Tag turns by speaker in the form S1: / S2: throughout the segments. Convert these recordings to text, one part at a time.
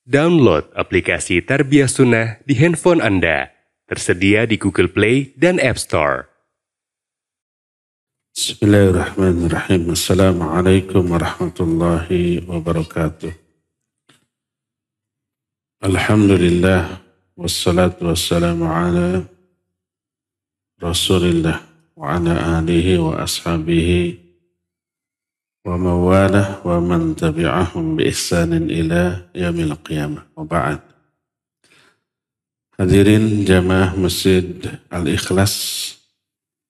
S1: Download aplikasi Tarbiyah Sunnah di handphone Anda. Tersedia di Google Play dan App Store.
S2: Bismillahirrahmanirrahim. Assalamualaikum warahmatullahi wabarakatuh. Alhamdulillah. Wassalatu wassalamu ala Rasulillah wa ala alihi wa ashabihi wa mawalah wa man tabi'ahum bi ihsanin ila yaumil qiyamah. Wa ba'd. Hadirin jamaah Masjid Al-Ikhlas,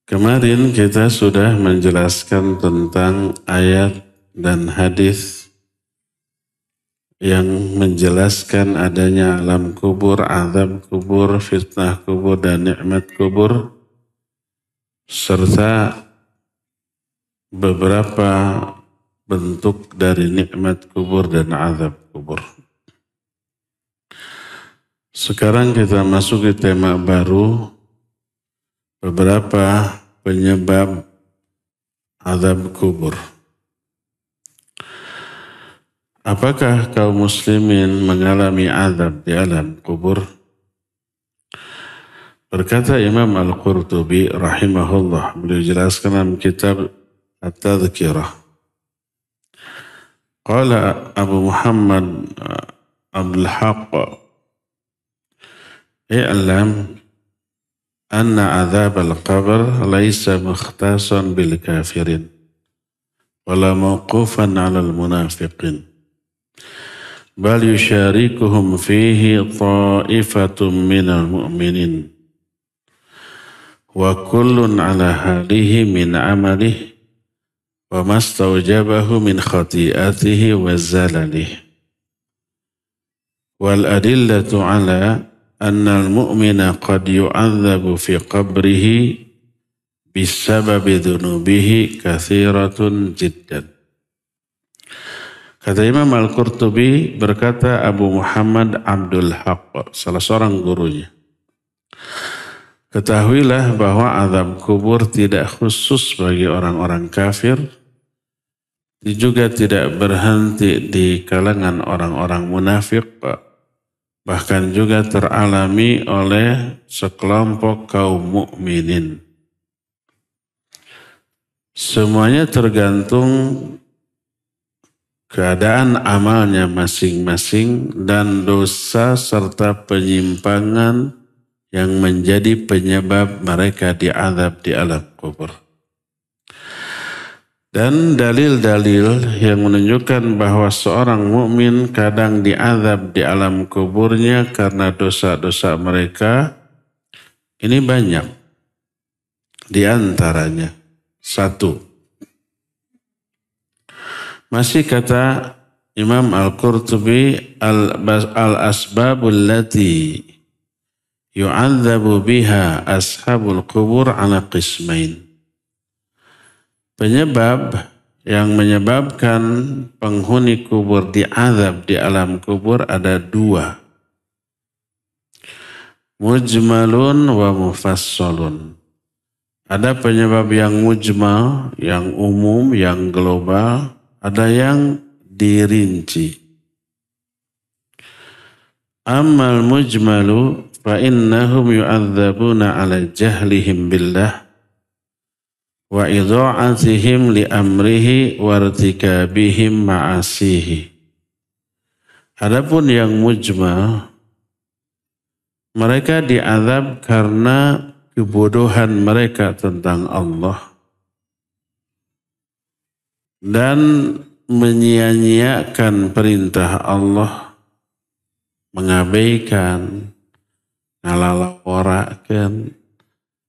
S2: kemarin kita sudah menjelaskan tentang ayat dan hadis yang menjelaskan adanya alam kubur, azab kubur, fitnah kubur, dan nikmat kubur, serta beberapa bentuk dari nikmat kubur dan azab kubur. Sekarang kita masuk ke tema baru, beberapa penyebab azab kubur. Apakah kaum muslimin mengalami azab di alam kubur? Berkata Imam Al-Qurtubi rahimahullah, beliau jelaskan dalam kitab At-Tadhkirah. Qala Abu Muhammad Abdul Haqq, i'lam anna azab al-qabr laysa mukhtasan bil kafirin wala mawqufan 'ala al-munafiqin bal yusharikuhum fihi ta'ifatun minal mu'minin wa kullun 'ala halihi min 'amalihi wa mastawjabahu min khati'atihi wa zalalihi wal adillatu 'ala anna al-mu'mina qad yu'adzabu fi qabrihi bisababi dhunubihi kathiratun jiddan. Kata Imam Al-Qurtubi, berkata Abu Muhammad Abdul Haqq, salah seorang gurunya, ketahuilah bahwa azab kubur tidak khusus bagi orang-orang kafir, juga tidak berhenti di kalangan orang-orang munafik, bahkan juga teralami oleh sekelompok kaum mukminin. Semuanya tergantung keadaan amalnya masing-masing dan dosa serta penyimpangan yang menjadi penyebab mereka diazab di alam kubur. Dan dalil-dalil yang menunjukkan bahwa seorang mukmin kadang diazab di alam kuburnya karena dosa-dosa mereka ini banyak. Di antaranya, satu, masih kata Imam Al-Qurtubi, al-asbabul lati yu'adzabu biha ashabul kubur ala qismain. Penyebab yang menyebabkan penghuni kubur diazab di alam kubur ada dua. Mujmalun wa mufassalun. Ada penyebab yang mujmal, yang umum, yang global. Ada yang dirinci. Ammal mujmalu fa innahum yu'adzabuna ala jahlihim billah wa idha'atihim li amrihi wa irtikabihim ma'asihi. Adapun yang mujmal, mereka diazab karena kebodohan mereka tentang Allah dan menyia-nyiakan perintah Allah, mengabaikan, ngalalaworakan,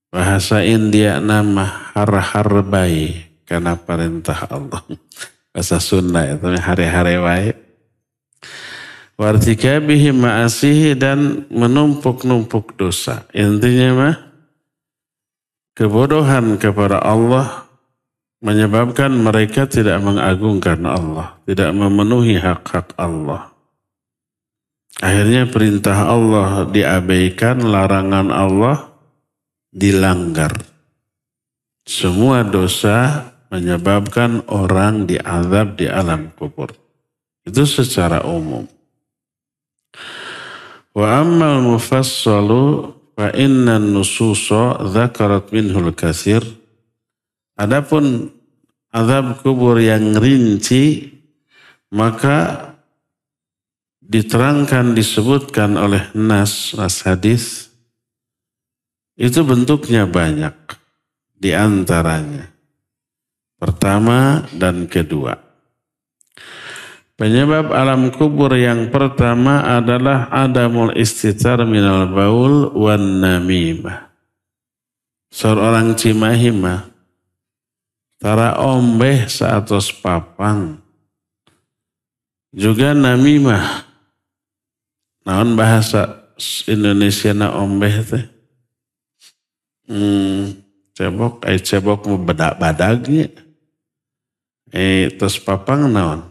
S2: bahasa India nama har-harbai karena perintah Allah. Bahasa Sunda itu hari-hari baik. Wartikabihim ma'asihi, dan menumpuk-numpuk dosa. Intinya mah kebodohan kepada Allah menyebabkan mereka tidak mengagungkan Allah, tidak memenuhi hak-hak Allah. Akhirnya perintah Allah diabaikan, larangan Allah dilanggar. Semua dosa menyebabkan orang diazab di alam kubur. Itu secara umum. Wa ammal mufassalu fa inna nususa dzakarat minhul katsir. Adapun azab kubur yang rinci maka diterangkan disebutkan oleh nas hadis itu bentuknya banyak, di antaranya pertama dan kedua. Penyebab alam kubur yang pertama adalah adamul istitar minal baul wan namimah. Seorang Cimahi mah tara ombeh saatos papang. Juga namimah. Naon bahasa Indonesia na ombeh teh? Cebok mau badagnya. Tos papang naon?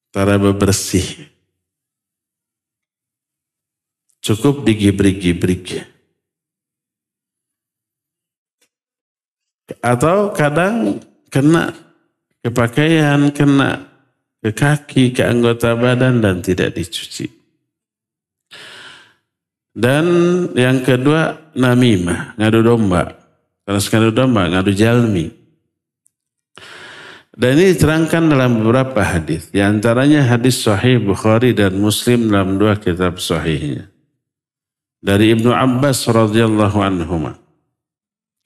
S2: Tara bebersih. Cukup digibrik-gibrik. Atau kadang kena ke pakaian, kena ke kaki, ke anggota badan dan tidak dicuci. Dan yang kedua namimah, ngadu domba. Kalau ngadu domba, ngadu jalmi. Dan ini diterangkan dalam beberapa hadis. Di antaranya hadis sahih Bukhari dan Muslim dalam dua kitab sahihnya. Dari Ibnu Abbas radhiyallahu anhuma.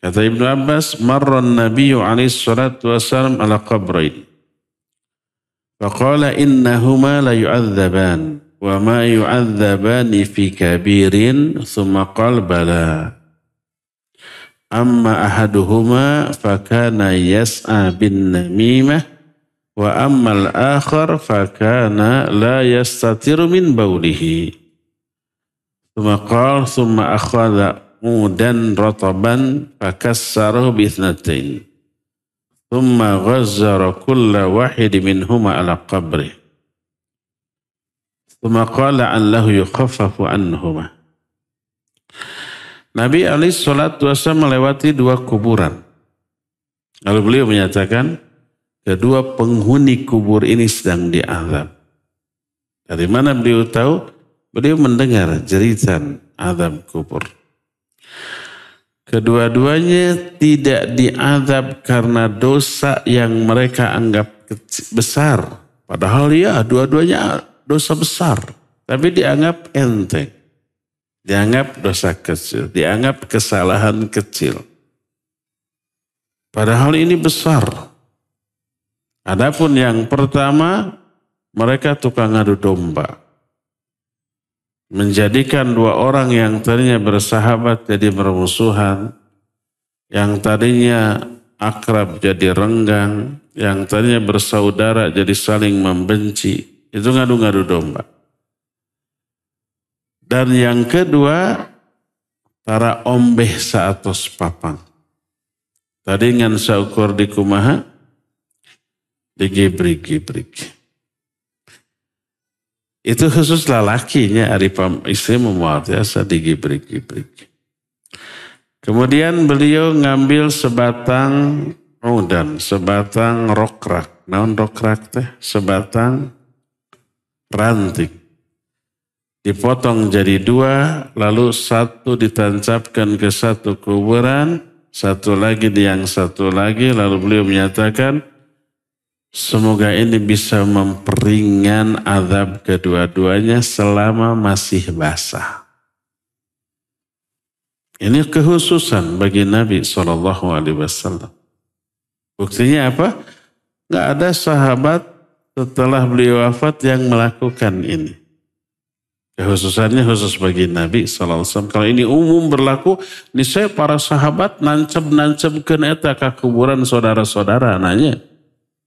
S2: Kata Ibnu Abbas, marran Nabiyyu alaihi salatu wasallam ala qabrain. Faqala innahuma la yu'adzaban wa ma yu'adzabani fi kabirin thumma qala bala. Amma ahaduhuma fakana yas'a bin namimah wa ammal akhar fakana la yastatiru min baulihi. Thumma qala thumma akhadha mudan rataban fakassarahu bithnatain. Thumma ghazzara kulla wahid minhuma ala qabri. Thumma qala an lahu yukhaffafu anhuma. Nabi alaihi salatu wasallam melewati dua kuburan. Lalu beliau menyatakan, kedua penghuni kubur ini sedang diazab. Dari mana beliau tahu? Beliau mendengar jeritan azab kubur. Kedua-duanya tidak diazab karena dosa yang mereka anggap besar. Padahal ya dua-duanya dosa besar. Tapi dianggap enteng. Dianggap dosa kecil, dianggap kesalahan kecil. Padahal ini besar. Adapun yang pertama, mereka tukang adu domba. Menjadikan dua orang yang tadinya bersahabat jadi bermusuhan. Yang tadinya akrab jadi renggang. Yang tadinya bersaudara jadi saling membenci. Itu ngadu-ngadu domba. Dan yang kedua, tara ombeh saatos papang. Tadi ngan saukur di kumaha, digibrik-gibrik. Itu khusus lalakinya, ari istri memuat biasa digibrik-gibrik. Kemudian beliau ngambil sebatang udan, sebatang rokrak. Naon rokrak teh? Sebatang ranting. Dipotong jadi dua, lalu satu ditancapkan ke satu kuburan, satu lagi di yang satu lagi, lalu beliau menyatakan, semoga ini bisa memperingan azab kedua-duanya selama masih basah. Ini kekhususan bagi Nabi SAW. Buktinya apa? Nggak ada sahabat setelah beliau wafat yang melakukan ini. Khususannya khusus bagi Nabi SAW. Kalau ini umum berlaku, ini saya para sahabat nancep-nancep eta ke kuburan saudara-saudara nanya.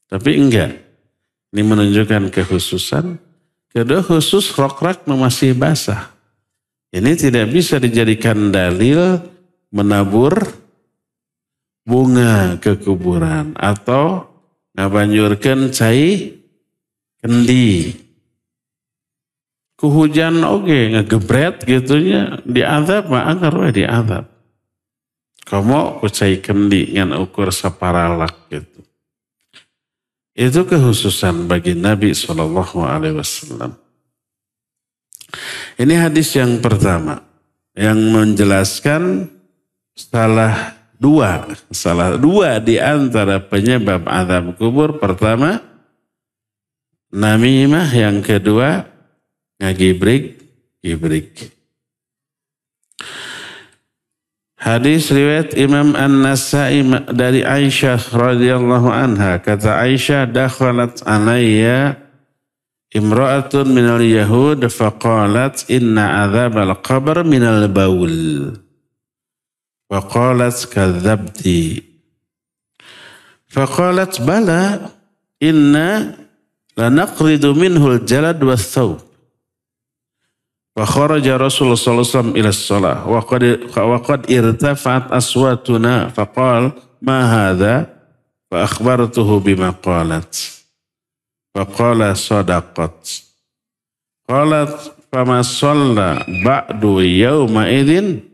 S2: Tapi enggak. Ini menunjukkan kekhususan. Kedua khusus rokrak masih basah. Ini tidak bisa dijadikan dalil menabur bunga ke kuburan. Atau ngabanjurkan cai kendi. Kuhujan oke, ngegebret gitunya, diazab mah anggar we diazab. Kamu kucai kendi ngan ukur saparalak gitu. Itu kekhususan bagi Nabi SAW. Ini hadis yang pertama yang menjelaskan salah dua di antara penyebab azab kubur. Pertama, namimah. Yang kedua, ngagibrik. Hadis riwayat Imam An-Nasa'i dari Aisyah radhiyallahu anha. Kata Aisyah, dakhalat alayya imra'atun minal yahud faqalat inna azab al-qabr minal baul. Faqalat kadzabti. Faqalat bala inna lanaqridu minhu al-jalad was-thawb. Fakharaja Rasulullah sallallahu alaihi wasallam ila shalah wa qad irtafa'at aswatuna faqala ma hadha fa akhbartuhu bima qalat. Faqala sadaqat. Qalat fama shalla ba'du yawma idzin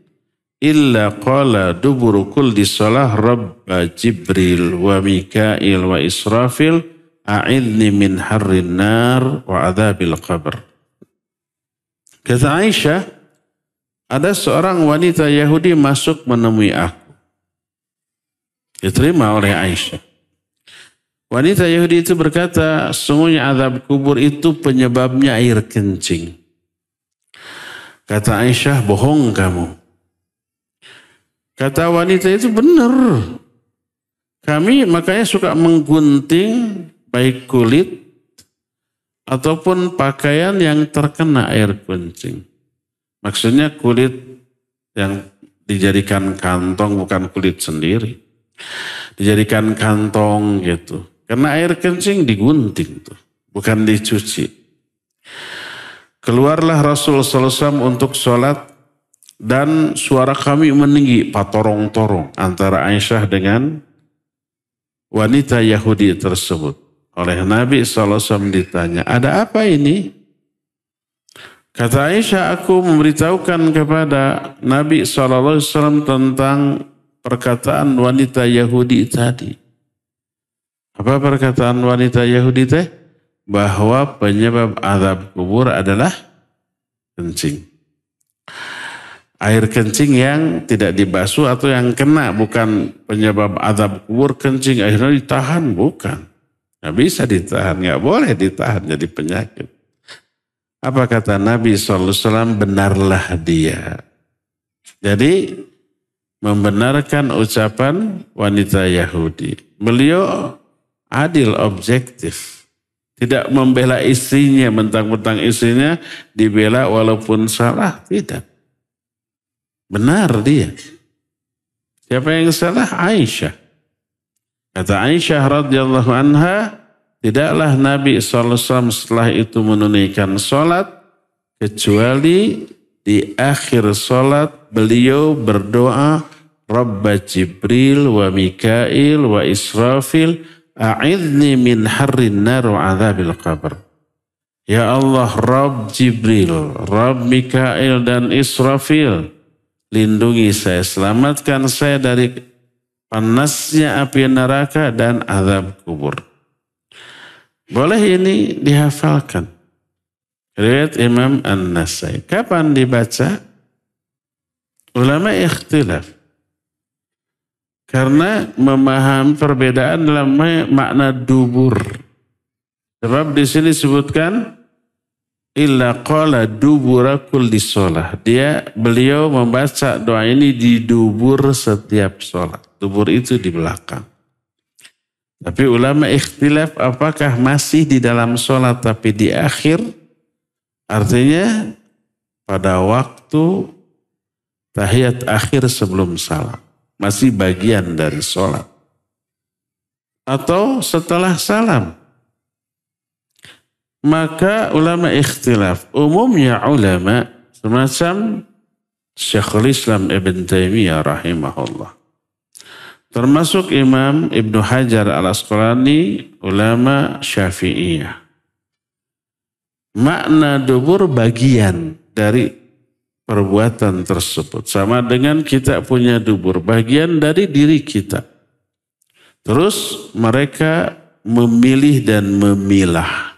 S2: illa qala duburu kulli shalah rabba Jibril wa Mikail wa Israfil a'idni min harrin nar wa adzabil qabr. Kata Aisyah, ada seorang wanita Yahudi masuk menemui aku. Diterima oleh Aisyah. Wanita Yahudi itu berkata, sungguhnya azab kubur itu penyebabnya air kencing. Kata Aisyah, bohong kamu. Kata wanita itu, benar. Kami makanya suka menggunting baik kulit ataupun pakaian yang terkena air kencing. Maksudnya kulit yang dijadikan kantong, bukan kulit sendiri. Dijadikan kantong gitu. Karena air kencing digunting tuh, bukan dicuci. Keluarlah Rasulullah SAW untuk sholat dan suara kami meninggi, patorong-torong antara Aisyah dengan wanita Yahudi tersebut. Oleh Nabi SAW ditanya, ada apa ini? Kata Aisyah, aku memberitahukan kepada Nabi SAW tentang perkataan wanita Yahudi tadi. Apa perkataan wanita Yahudi teh? Bahwa penyebab azab kubur adalah kencing. Air kencing yang tidak dibasuh atau yang kena, bukan penyebab azab kubur kencing akhirnya ditahan, bukan. Nggak bisa ditahan, nggak boleh ditahan jadi penyakit. Apa kata Nabi SAW? Benarlah dia. Jadi membenarkan ucapan wanita Yahudi. Beliau adil, objektif. Tidak membela istrinya, mentang-mentang istrinya dibela walaupun salah, tidak. Benar dia. Siapa yang salah? Aisyah. Kata Aisyah radhiyallahu anha, tidaklah Nabi SAW setelah itu menunaikan sholat, kecuali di akhir sholat beliau berdoa, Rabba Jibril wa Mikail wa Israfil, a'idni min harrin nar wa adzabil qabr. Ya Allah, Rabb Jibril, Rabb Mikail dan Israfil, lindungi saya, selamatkan saya dari panasnya api neraka dan azab kubur. Boleh ini dihafalkan. Riwayat Imam An-Nasa'i. Kapan dibaca? Ulama ikhtilaf. Karena memahami perbedaan dalam makna dubur. Sebab di sini disebutkan illa qala dubura kulli sholah. Beliau membaca doa ini di dubur setiap sholat. Dubur itu di belakang. Tapi ulama ikhtilaf apakah masih di dalam sholat tapi di akhir. Artinya pada waktu tahiyat akhir sebelum salam. Masih bagian dari sholat. Atau setelah salam. Maka ulama ikhtilaf. Umumnya ulama semacam Syekhul Islam Ibn Taimiyah rahimahullah. Termasuk Imam Ibnu Hajar al-Asqalani, ulama Syafi'iyah. Makna dubur bagian dari perbuatan tersebut. Sama dengan kita punya dubur, bagian dari diri kita. Terus mereka memilih dan memilah.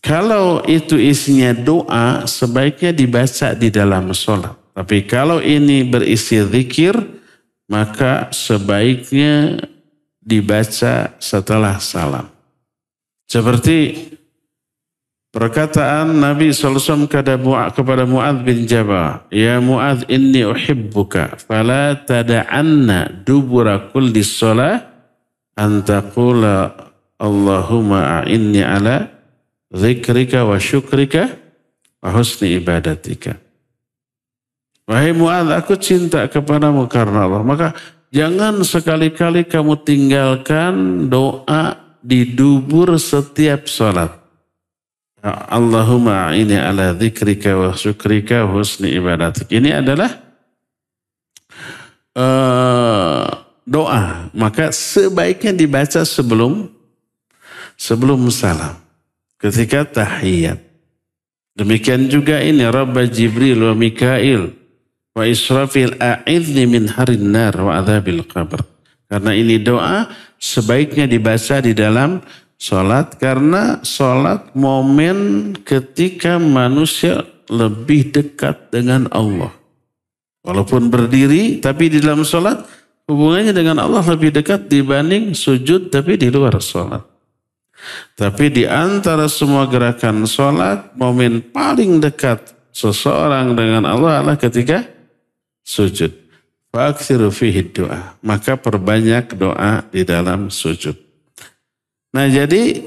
S2: Kalau itu isinya doa, sebaiknya dibaca di dalam sholat. Tapi kalau ini berisi zikir, maka sebaiknya dibaca setelah salam. Seperti perkataan Nabi SAW kepada Mu'adz bin Jabal, "Ya Mu'adz, inni uhibbuka, fala tada'anna dubura kulli sholah, antaqula Allahumma a'inni ala zikrika wa syukrika wa husni ibadatika." Wahai Mu'adz, aku cinta kepadamu karena Allah. Maka jangan sekali-kali kamu tinggalkan doa di dubur setiap sholat. Allahumma a'inni ala zikrika wa syukrika wa husni ibadatika. Ini adalah doa. Maka sebaiknya dibaca sebelum salam. Ketika tahiyat. Demikian juga ini Rabba Jibril wa Mikail wa Israfil a'idni min harin nar wa adzabil qabr. Karena ini doa sebaiknya dibaca di dalam sholat. Karena sholat momen ketika manusia lebih dekat dengan Allah. Walaupun berdiri tapi di dalam sholat hubungannya dengan Allah lebih dekat dibanding sujud tapi di luar sholat. Tapi di antara semua gerakan sholat, momen paling dekat seseorang dengan Allah adalah ketika sujud. Fa'aksiru fihi doa. Maka perbanyak doa di dalam sujud. Nah jadi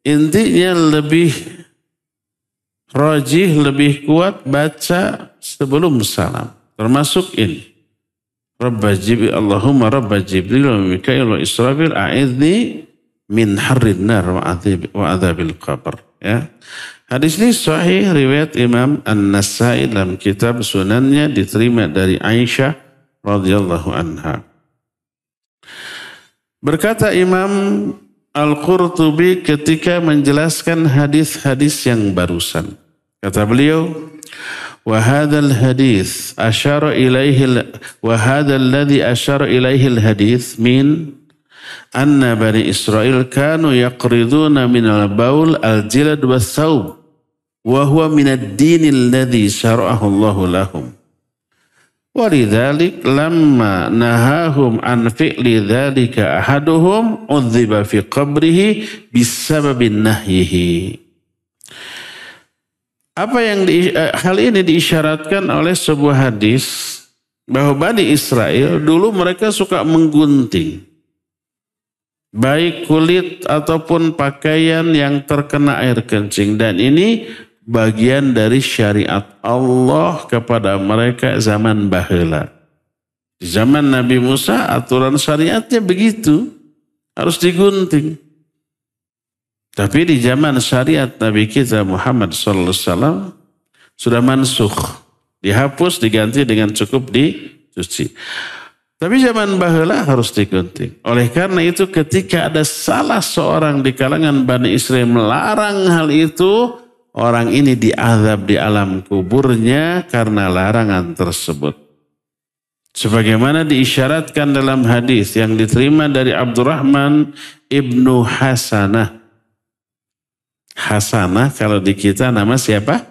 S2: intinya lebih rajih, lebih kuat baca sebelum salam. Termasuk ini. Allahumma Rabba Jibril wa Mikail wa Israfil a'idni min harrin nar wa adzabil qabr. Ya. Hadis ini sahih riwayat Imam An-Nasai dalam kitab Sunannya, diterima dari Aisyah radhiyallahu anha. Berkata Imam Al-Qurtubi ketika menjelaskan hadis-hadis yang barusan. Kata beliau, wa hadzal hadis asyara ilaihi wa hadzal ladzi asyara ilaihi al-hadis min anna Bani Israel kanu yaqriduna minal baul al-jilad was-saub wa huwa minad dinil ladzi syara'ahu Allahu lahum. Walidzalik lamma nahahum an fi'li dzalika ahaduhum udhiba fi qabrihi bisababin nahyihi. Apa yang hal ini diisyaratkan oleh sebuah hadis bahwa Bani Israel dulu mereka suka menggunting baik kulit ataupun pakaian yang terkena air kencing, dan ini bagian dari syariat Allah kepada mereka zaman baheula. Di zaman Nabi Musa aturan syariatnya begitu, harus digunting. Tapi di zaman syariat Nabi kita Muhammad SAW sudah mansukh, dihapus, diganti dengan cukup dicuci. Tapi zaman baheula harus digunting. Oleh karena itu ketika ada salah seorang di kalangan Bani Israel melarang hal itu, orang ini diazab di alam kuburnya karena larangan tersebut. Sebagaimana diisyaratkan dalam hadis yang diterima dari Abdurrahman ibnu Hasanah. Hasanah kalau di kita nama siapa?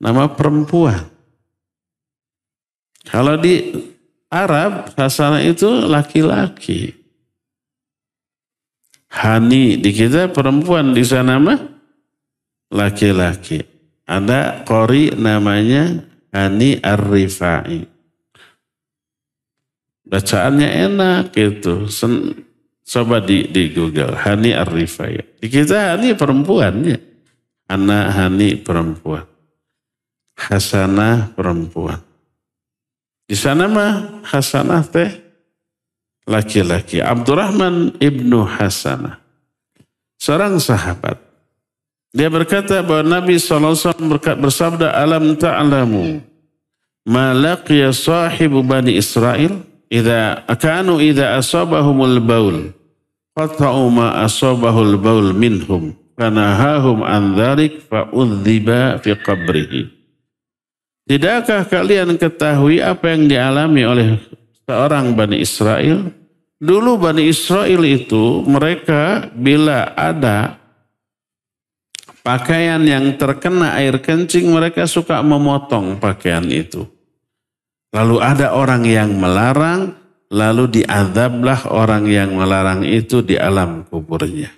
S2: Nama perempuan. Kalau di Arab, Hasanah itu laki-laki. Hani di kita perempuan, di sana mah laki-laki. Ada qori namanya Hani Ar-Rifai. Bacaannya enak gitu. Coba di Google, Hani Ar-Rifai. Di kita Hani perempuannya. Anak Hani perempuan. Hasanah perempuan. Di sana mah Hasanah teh laki-laki. Abdurrahman ibnu Hasanah, seorang sahabat. Dia berkata bahwa Nabi SAW bersabda, alam ta'lamu ma laqiya sahibu Bani Israel idza asabahumul baul qata'u ma asabahul baul minhum fanahahum an dzalik fa udziba fi qabrihi. Tidakkah kalian ketahui apa yang dialami oleh seorang Bani Israel? Dulu Bani Israel itu mereka bila ada Pakaian yang terkena air kencing mereka suka memotong pakaian itu. Lalu ada orang yang melarang, lalu diazablah orang yang melarang itu di alam kuburnya.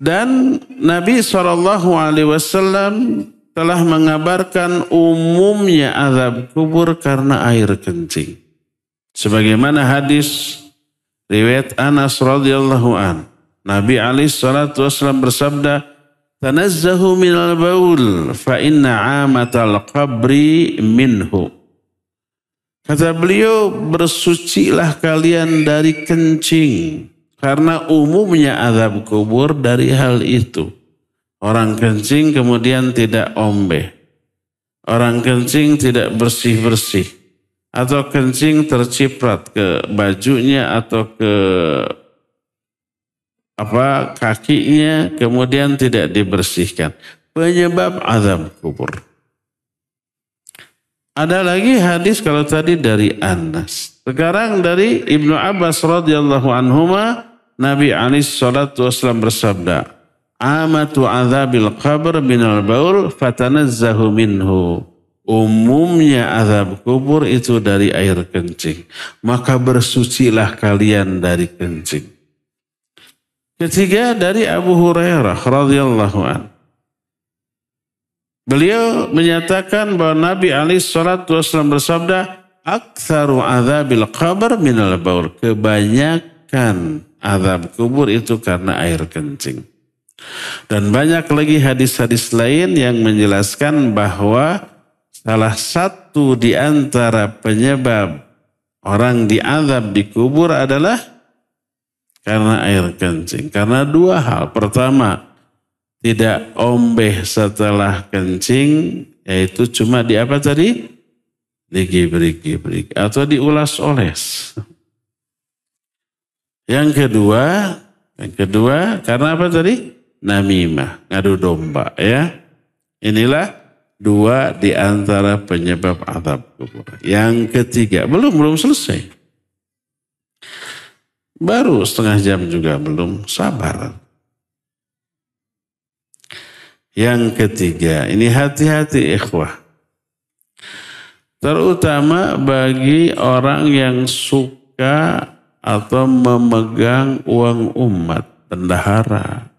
S2: Dan Nabi SAW telah mengabarkan umumnya azab kubur karena air kencing. Sebagaimana hadis riwayat Anas radhiyallahu an, Nabi SAW bersabda, "Tanazzahu minal baul, fa inna amatal qabri minhu." Kata beliau, bersucilah kalian dari kencing, karena umumnya azab kubur dari hal itu. Orang kencing kemudian tidak ombe. Orang kencing tidak bersih-bersih. Atau kencing terciprat ke bajunya atau ke kakinya, kemudian tidak dibersihkan. Penyebab azab kubur. Ada lagi hadis kalau tadi dari Anas. Sekarang dari Ibnu Abbas radhiyallahu anhuma, Nabi SAW bersabda, "Amatu azabil qabr minal baul fatanazzahu minhu." Umumnya azab kubur itu dari air kencing. Maka bersucilah kalian dari kencing. Ketiga dari Abu Hurairah radhiyallahu anhu. Beliau menyatakan bahwa Nabi SAW bersabda, "Aktsaru azabil qabr minal baul." Kebanyakan azab kubur itu karena air kencing. Dan banyak lagi hadis-hadis lain yang menjelaskan bahwa salah satu di antara penyebab orang diazab di kubur adalah karena air kencing. Karena dua hal. Pertama, tidak ombeh setelah kencing, yaitu cuma di apa tadi? Digibrik-gibrik atau diulas-oles. Yang kedua karena apa tadi? Namimah, ngadu domba ya. Inilah dua di antara penyebab azab kubur. Yang ketiga, belum selesai. Baru setengah jam juga belum, sabar. Yang ketiga, ini hati-hati ikhwah. Terutama bagi orang yang suka atau memegang uang umat, bendahara.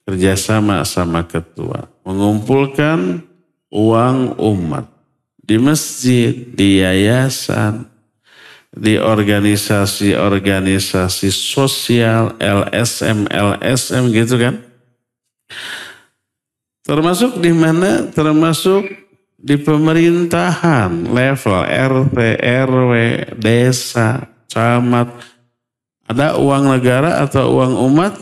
S2: Kerjasama sama ketua, mengumpulkan uang umat di masjid, di yayasan, di organisasi-organisasi sosial, LSM gitu kan. Termasuk di mana? Termasuk di pemerintahan, level RT, RW, desa, camat. Ada uang negara atau uang umat?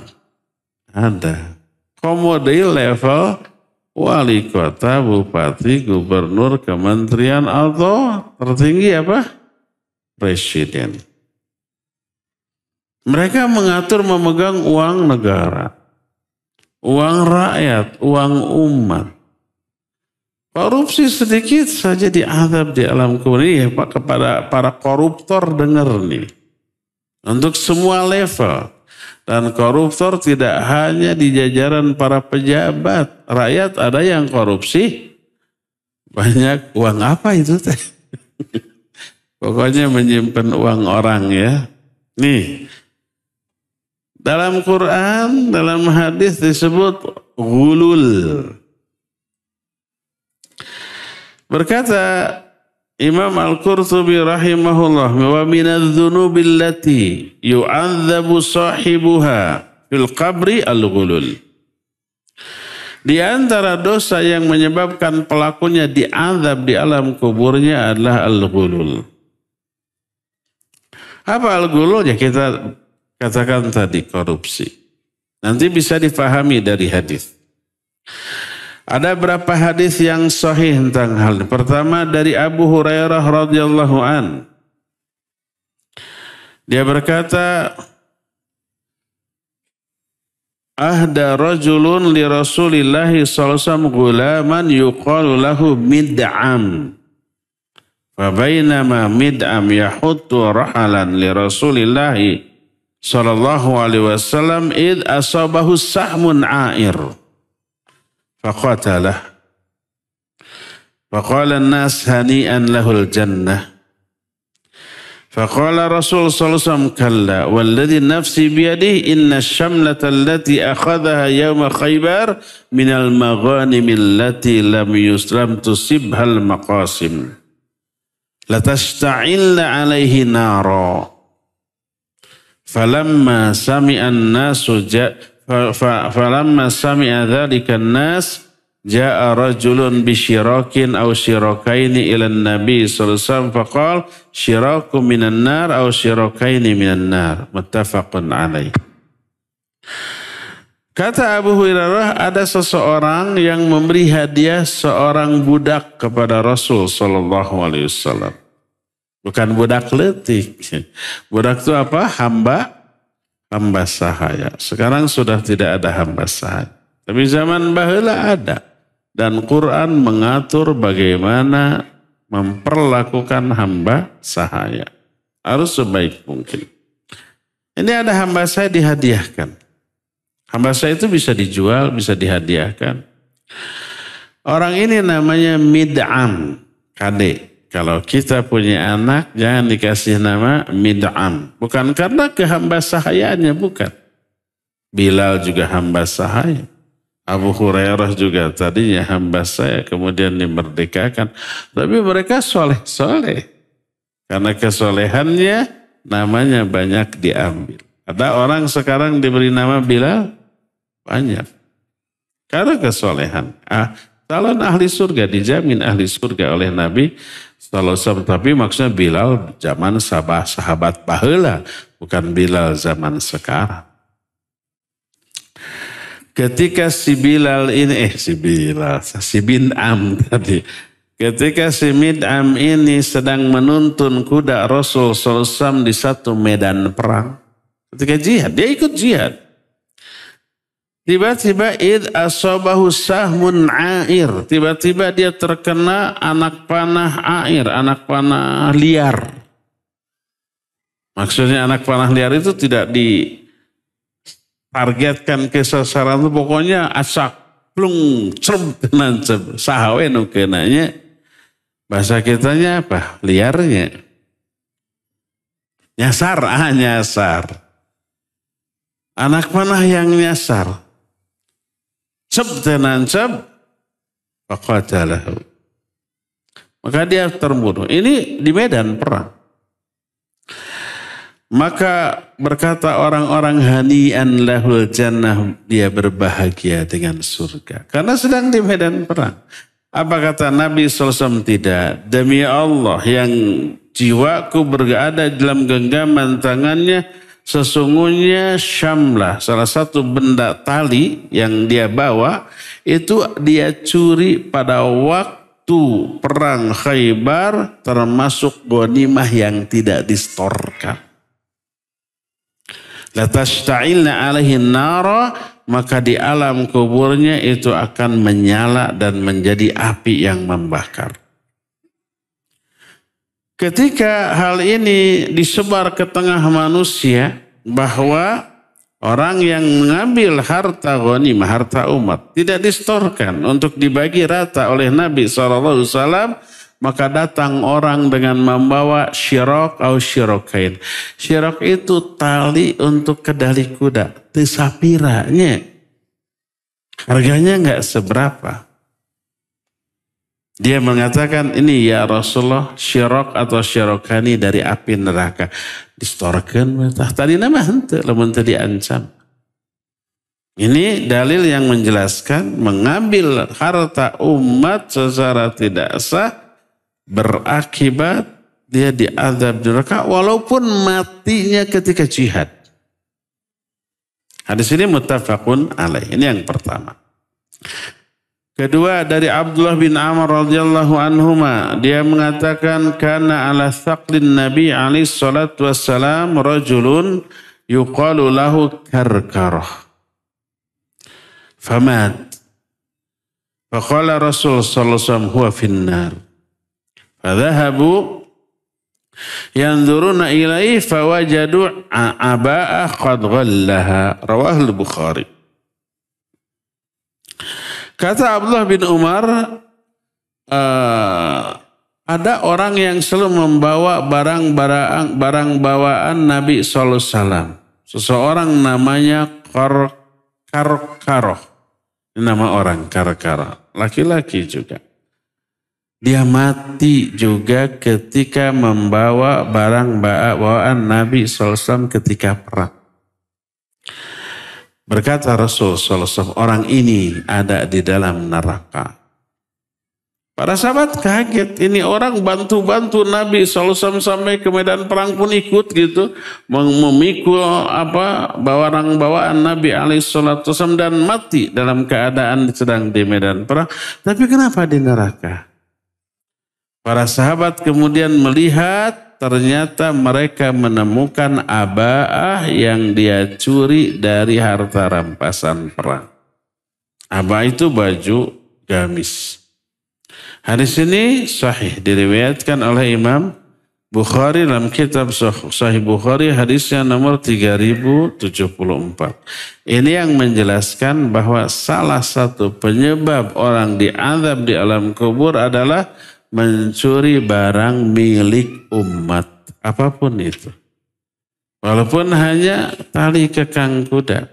S2: Ada. Kemudian level wali kota, bupati, gubernur, kementerian atau tertinggi apa? Presiden. Mereka mengatur memegang uang negara, uang rakyat, uang umat. Korupsi sedikit saja diazab di alam kubur. Ini kepada para koruptor dengar nih. Untuk semua level. Dan koruptor tidak hanya di jajaran para pejabat. Rakyat ada yang korupsi. Banyak uang apa itu teh? Pokoknya menyimpan uang orang ya. Nih. Dalam Quran, dalam hadis disebut ghulul. Berkata Imam Al-Qurtubi rahimahullah, wa minadz dzunubil lati yu'adzabu sahibuha fil qabri al-ghulul. Di antara dosa yang menyebabkan pelakunya diazab di alam kuburnya adalah al-ghulul. Apa al-ghulul? Ya kita katakan tadi korupsi. Nanti bisa difahami dari hadis. Ada berapa hadis yang sahih tentang hal ini. Pertama dari Abu Hurairah radhiyallahu an. Dia berkata, ahda rajulun li Rasulillah sallallahu alaihi wasallam gulaman yuqalu lahu mid'am. Fa bainama mid'am yahuttu rahalan li Rasulillah sallallahu alaihi wasallam id asabahu sahmun a'ir faqatalah faqala an-nas hani'an lahul jannah faqala Rasul sallallahu alaihi wasallam kalla walladhi nafsi biyadihi inna ash-shamlata allati akhadhaha yawma Khaybar minal maghanim allati lam tusibha al-maqasim latasta'illa alaihi nara falamma sami'a an-nasu falamma sami'a dhalika an-nas ja'a rajulun bisyirakin aw syirakaini ila an-nabi sallallahu alaihi wasallam faqala syirakum minan nar aw syirakaini minan nar muttafaqun alaih. Kata Abu Hurairah, ada seseorang yang memberi hadiah seorang budak kepada Rasul sallallahu alaihi wasallam. Bukan budak letik. Budak itu apa? Hamba sahaya. Sekarang sudah tidak ada hamba sahaya. Tapi zaman baheula ada. Dan Quran mengatur bagaimana memperlakukan hamba sahaya. Harus sebaik mungkin. Ini ada hamba sahaya dihadiahkan. Hamba sahaya itu bisa dijual, bisa dihadiahkan. Orang ini namanya Mid'am, kadek. Kalau kita punya anak, jangan dikasih nama Mid'am. Bukan karena kehamba sahayaannya, bukan. Bilal juga hamba sahaya. Abu Hurairah juga tadinya hamba saya, kemudian dimerdekakan. Tapi mereka soleh-soleh. Karena kesolehannya, namanya banyak diambil. Ada orang sekarang diberi nama Bilal, banyak. Karena kesolehan. Calon ahli surga, dijamin ahli surga oleh Nabi SAW. Tapi maksudnya Bilal zaman sahabat baheula, bukan Bilal zaman sekarang. Ketika si Bilal ini, si Mid'am tadi. Ketika si Mid'am ini sedang menuntun kuda Rasul SAW di satu medan perang. Ketika jihad, dia ikut jihad. Tiba-tiba id asabahu sahmun a'ir. Tiba-tiba dia terkena anak panah a'ir, anak panah liar. Maksudnya anak panah liar itu tidak ditargetkan ke sasaran itu, pokoknya asak plung cerb nancep sahawe nu kenanya. Bahasa kitanya apa? Liarnya. Nyasar, nyasar. Anak panah yang nyasar. Cep tenancep, faqatalahu. Maka dia terbunuh. Ini di medan perang. Maka berkata orang-orang hani'an lahul jannah, dia berbahagia dengan surga. Karena sedang di medan perang. Apa kata Nabi SAW? Tidak. Demi Allah yang jiwaku berada dalam genggaman tangannya, sesungguhnya syamlah, salah satu benda tali yang dia bawa, itu dia curi pada waktu perang Khaybar, termasuk ghanimah yang tidak distorkan. Latasta'ilna alaihi nara, maka di alam kuburnya itu akan menyala dan menjadi api yang membakar. Ketika hal ini disebar ke tengah manusia, bahwa orang yang mengambil harta ghanimah, harta umat, tidak distorkan untuk dibagi rata oleh Nabi SAW, maka datang orang dengan membawa syirak atau syirakain. Syirak itu tali untuk kedali kuda, tisapiranya. Harganya enggak seberapa. Dia mengatakan, ini ya Rasulullah, syirak atau syirakani dari api neraka. Distorkan, tadi nama hente, lamun tadi ancam. Ini dalil yang menjelaskan mengambil harta umat secara tidak sah berakibat dia diazab di neraka walaupun matinya ketika jihad. Hadis ini muttafaqun alaih. Ini yang pertama. Kedua, dari Abdullah bin Amr radhiyallahu anhuma, dia mengatakan kana ala thaqlin Nabi alaihi salatu wassalam rajulun yuqalu lahu Karkarah. Famat. Faqala Rasul sallallahu alaihi wasallam huwa finnar. Fadhahabu Yanzuruna ilaihi fawajadu aba'a qad ghallaha. Rawahul Bukhari. Kata Abdullah bin Umar, ada orang yang selalu membawa barang bawaan Nabi SAW. Seseorang namanya Karkaroh. Ini nama orang Karkaroh. Laki-laki juga. Dia mati juga ketika membawa barang bawaan Nabi SAW ketika perang. Berkata Rasul SAW, orang ini ada di dalam neraka. Para sahabat kaget, ini orang bantu-bantu Nabi SAW sampai ke medan perang pun ikut gitu. Memikul barang bawaan Nabi SAW dan mati dalam keadaan sedang di medan perang. Tapi kenapa di neraka? Para sahabat kemudian melihat ternyata mereka menemukan aba'ah yang dia curi dari harta rampasan perang. Aba'ah itu baju gamis. Hadis ini sahih diriwayatkan oleh Imam Bukhari dalam kitab Sahih Bukhari hadisnya nomor 3074. Ini yang menjelaskan bahwa salah satu penyebab orang diazab di alam kubur adalah mencuri barang milik umat, apapun itu. Walaupun hanya tali kekang kuda.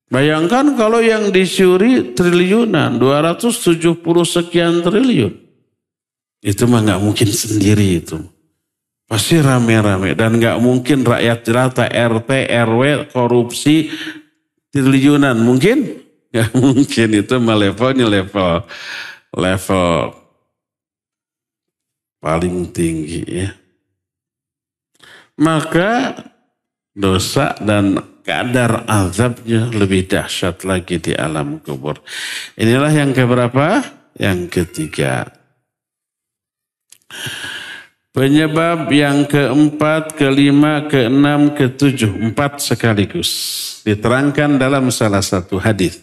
S2: Bayangkan kalau yang dicuri triliunan, 270 sekian triliun. Itu mah gak mungkin sendiri itu. Pasti rame-rame dan gak mungkin rakyat jelata, RT, RW, korupsi triliunan. Mungkin? Gak mungkin, itu mah levelnya level paling tinggi ya. Maka dosa dan kadar azabnya lebih dahsyat lagi di alam kubur. Inilah yang keberapa? Yang ketiga. Penyebab yang keempat, kelima, keenam, ketujuh. 4 sekaligus. Diterangkan dalam salah satu hadis.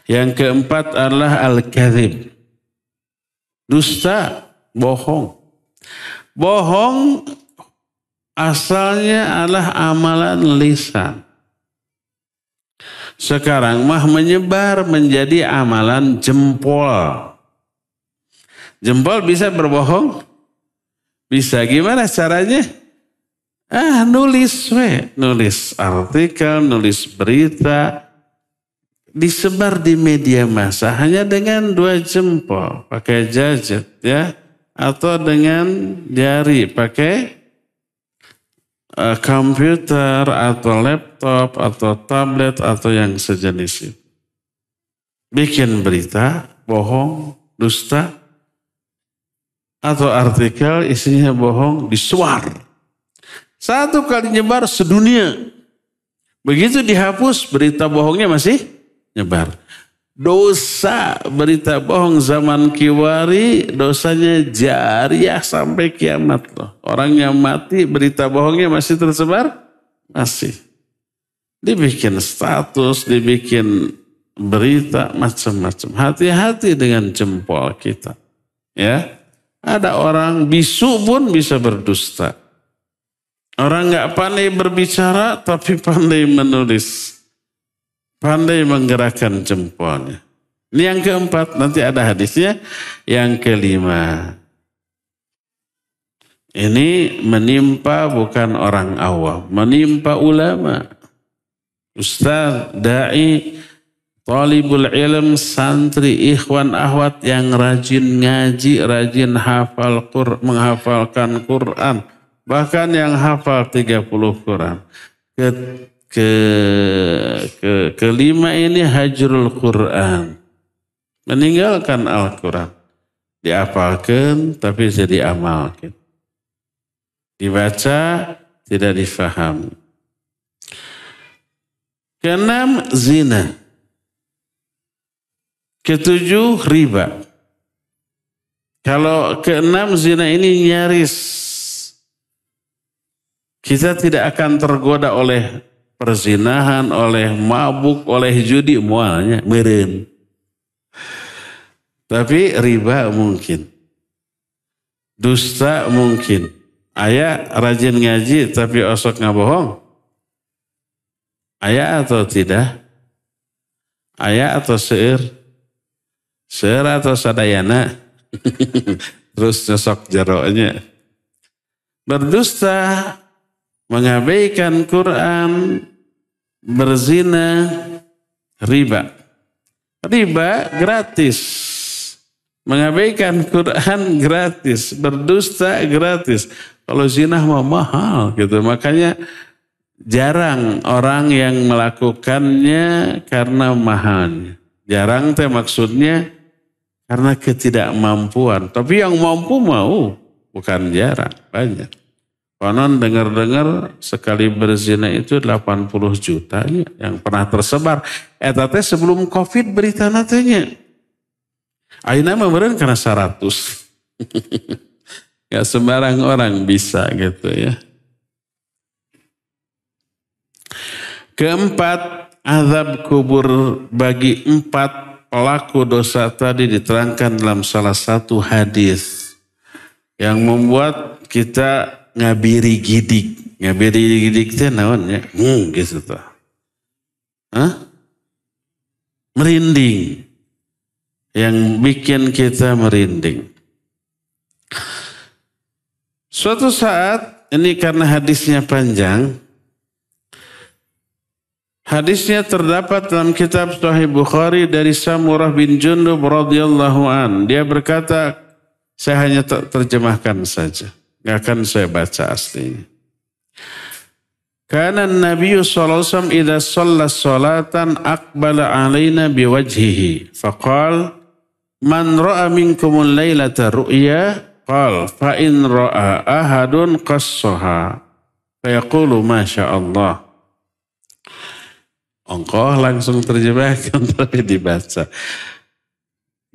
S2: Yang keempat adalah al-kadzib. Dusta, bohong. Bohong asalnya adalah amalan lisan. Sekarang mah menyebar menjadi amalan jempol. Jempol bisa berbohong? Bisa. Gimana caranya? Nulis artikel, nulis berita, disebar di media massa hanya dengan 2 jempol, pakai gadget ya, atau dengan jari, pakai komputer atau laptop atau tablet atau yang sejenis itu. Bikin berita, bohong, dusta, atau artikel isinya bohong, disuar. 1 kali nyebar sedunia. Begitu dihapus, berita bohongnya masih nyebar. Dosa berita bohong zaman kiwari, dosanya jariah sampai kiamat loh. Orangnya mati, berita bohongnya masih tersebar? Masih. Dibikin status, dibikin berita, macam-macam. Hati-hati dengan jempol kita. Ya, ada orang bisu pun bisa berdusta. Orang nggak pandai berbicara, tapi pandai menulis. Pandai menggerakkan jempolnya. Ini yang keempat, nanti ada hadisnya. Yang kelima. Ini menimpa bukan orang awam. Menimpa ulama. Ustaz, da'i, talibul ilm, santri, ikhwan, ahwat yang rajin ngaji, rajin menghafalkan Quran. Bahkan yang hafal 30 Quran. Kelima ini hajrul Quran. Meninggalkan Al-Quran. Diapalkan tapi jadi amalkan. Dibaca tidak difahami. Keenam, zina. Ketujuh, riba. Kalau keenam zina ini nyaris kita tidak akan tergoda oleh perzinahan, oleh mabuk, oleh judi, mualnya meren. Tapi riba mungkin. Dusta mungkin. Aya rajin ngaji tapi osok ngabohong. Aya atau tidak? Aya atau seueur? Seueur atau sadayana? Terus nyosok jeronya. Berdusta, mengabaikan Quran, berzina, riba. Riba gratis. Mengabaikan Quran gratis. Berdusta gratis. Kalau zina mah mahal gitu. Makanya jarang orang yang melakukannya karena mahalnya. Jarang teh maksudnya karena ketidakmampuan. Tapi yang mampu mau, bukan jarang, banyak. Konon dengar-dengar sekali berzina itu 80 juta yang pernah tersebar. Eta teh sebelum Covid berita natanya. Ayeuna mah meureun karena 100. Gak sembarang orang bisa gitu ya. Keempat, azab kubur bagi 4 pelaku dosa tadi diterangkan dalam salah satu hadis yang membuat kita ngabiri gidik. Ngabiri gidik itu naon ya? Gitu tuh. Merinding. Yang bikin kita merinding. Suatu saat, ini karena hadisnya panjang, hadisnya terdapat dalam kitab Sahih Bukhari dari Samurah bin Jundub radhiyallahu an. Dia berkata, saya hanya terjemahkan saja. Nggak akan saya baca aslinya. Kana Nabi sallallahu alaihi wasallam idza shalla salatan aqbala alaina biwajhihi faqala man ra'a minkumul lailata ru'ya qal fa in ra'a ahadun qassaha fa yaqulu masya Allah. Engkau langsung terjemahkan tapi dibaca.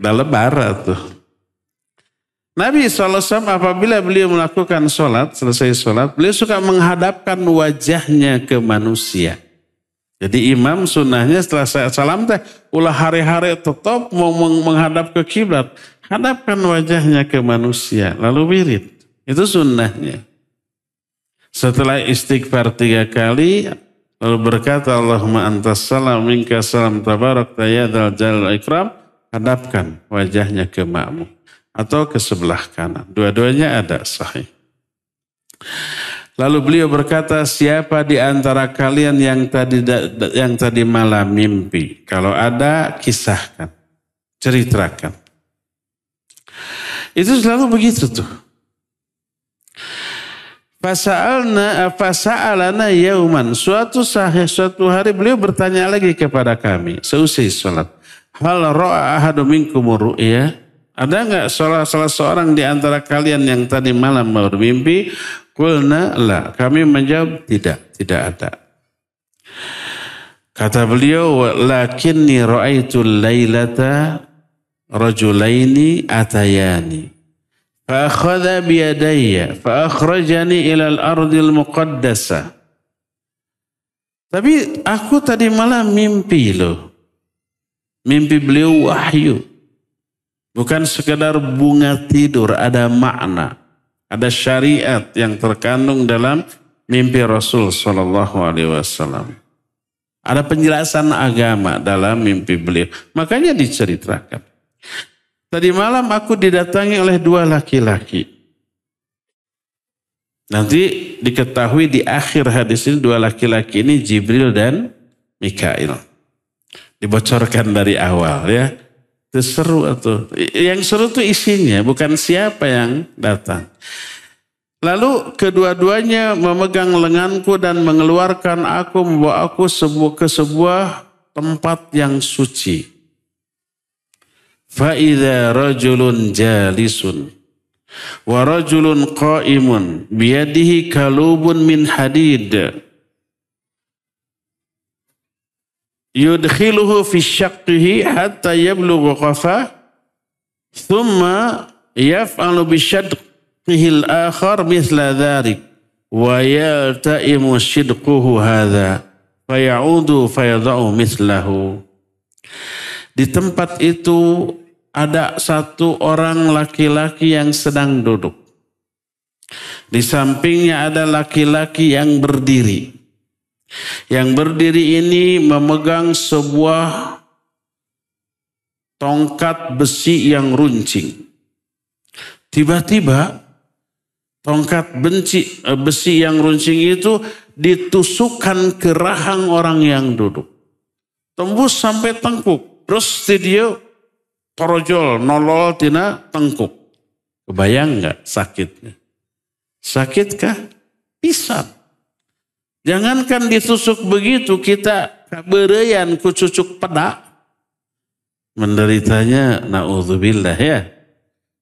S2: Dah lebar tuh. Nabi SAW apabila beliau melakukan sholat, selesai sholat, beliau suka menghadapkan wajahnya ke manusia. Jadi imam sunnahnya setelah saya salam teh, ulah hari-hari tetap mau menghadap ke kiblat. Hadapkan wajahnya ke manusia, lalu wirid. Itu sunnahnya. Setelah istighfar 3 kali, lalu berkata, Allahumma antas salam minka salam tabarak tayyadal jalal ikram, hadapkan wajahnya ke makmum atau ke sebelah kanan. Dua-duanya ada sahih. Lalu beliau berkata, siapa di antara kalian yang tadi malam mimpi? Kalau ada, kisahkan, ceritakan. Itu selalu begitu tuh. Fasa'alana yauman. Suatu hari beliau bertanya lagi kepada kami. Seusai sholat. Hal ra'a ahadu minkumur ru'ya. Ada enggak salah seorang di antara kalian yang tadi malam bermimpi? Qulna la. Kami menjawab tidak ada. Kata beliau, lakinni ra'aitul lailata rajulaini atayani. Fa'akhadha biyadayya fa'akhrajani ilal ardil muqaddasa. Tapi aku tadi malam mimpi loh. Mimpi beliau wahyu. Bukan sekedar bunga tidur, ada makna. Ada syariat yang terkandung dalam mimpi Rasul SAW. Ada penjelasan agama dalam mimpi beliau. Makanya diceritakan. Tadi malam aku didatangi oleh 2 laki-laki. Nanti diketahui di akhir hadis ini 2 laki-laki ini Jibril dan Mikail. Dibocorkan dari awal ya. Itu seru atau yang seru itu isinya, bukan siapa yang datang. Lalu kedua-duanya memegang lenganku dan mengeluarkan aku, membawa aku ke sebuah tempat yang suci. Fa'idha rajulun jalisun wa rajulun qa'imun biyadihi kalubun min hadid yudkhiluhu fi syaqqihi hatta yablugha qafa thumma yaf'alu bi syadqihi al-akhar mithla dhalik wa yalta'imu shidquhu hadha faya'udu fayadha'u mithlahu. Di tempat itu ada satu orang laki-laki yang sedang duduk. Di sampingnya ada laki-laki yang berdiri. Yang berdiri ini memegang sebuah tongkat besi yang runcing. Tiba-tiba tongkat besi yang runcing itu ditusukkan ke rahang orang yang duduk. Tembus sampai tengkuk. Terus dia torojol, nolol tina tengkuk. Kebayang nggak sakitnya? Sakitkah? Pisan. Jangankan ditusuk begitu, kita kabereyan ku cucuk pedak. Menderitanya na'udzubillah ya.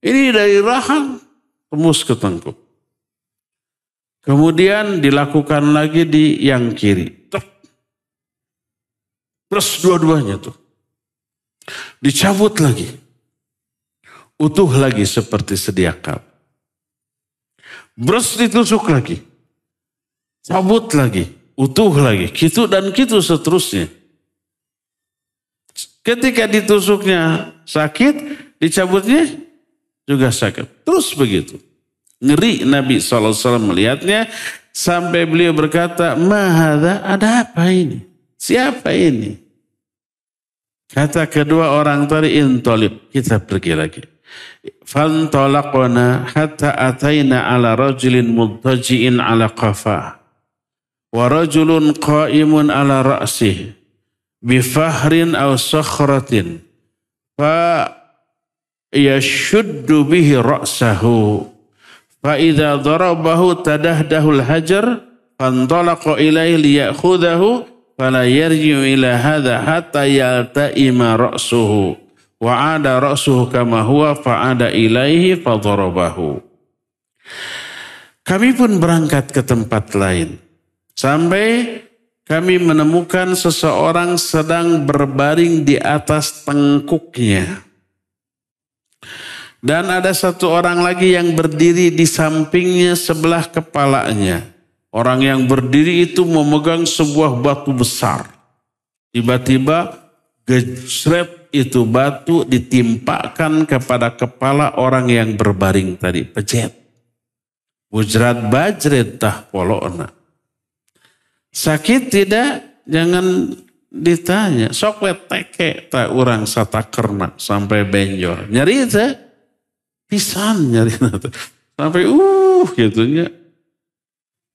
S2: Ini dari rahang tembus ke tengkuk. Kemudian dilakukan lagi di yang kiri. Terus dua-duanya tuh. Dicabut lagi. Utuh lagi seperti sedia kala. Terus ditusuk lagi. Cabut lagi. Utuh lagi. Gitu dan gitu seterusnya. Ketika ditusuknya sakit, dicabutnya juga sakit. Terus begitu. Ngeri Nabi SAW melihatnya. Sampai beliau berkata, "Mahadha, ada apa ini? Siapa ini?" Kata kedua orang tadi, "Intolib." Kita pergi lagi. Fantolaqna hatta ataina ala rajulin mudtaji'in ala qafah. Wa rajulun qa'imun ala ra'sih. Bifahrin aw sakhratin. Fa yashuddu bihi ra'sahu. Fa idza darabahu tadahdahul hajar. Fantolaqa ilaihi liya'khudahu. Fala yarji'u ila hadha hatta yalta'ima ra'suhu. Wa'ada ra'suhu kama huwa fa'ada ilaihi fadarabahu. Kami pun berangkat ke tempat lain. Sampai kami menemukan seseorang sedang berbaring di atas tengkuknya. Dan ada satu orang lagi yang berdiri di sampingnya sebelah kepalanya. Orang yang berdiri itu memegang sebuah batu besar. Tiba-tiba gejret itu batu ditimpakan kepada kepala orang yang berbaring tadi. Pejet. Bujrat bajret tah polona. Sakit tidak? Jangan ditanya. Sok teke tak urang satakerna sampai benjol. Nyari itu pisan nyari itu. Sampai gitunya.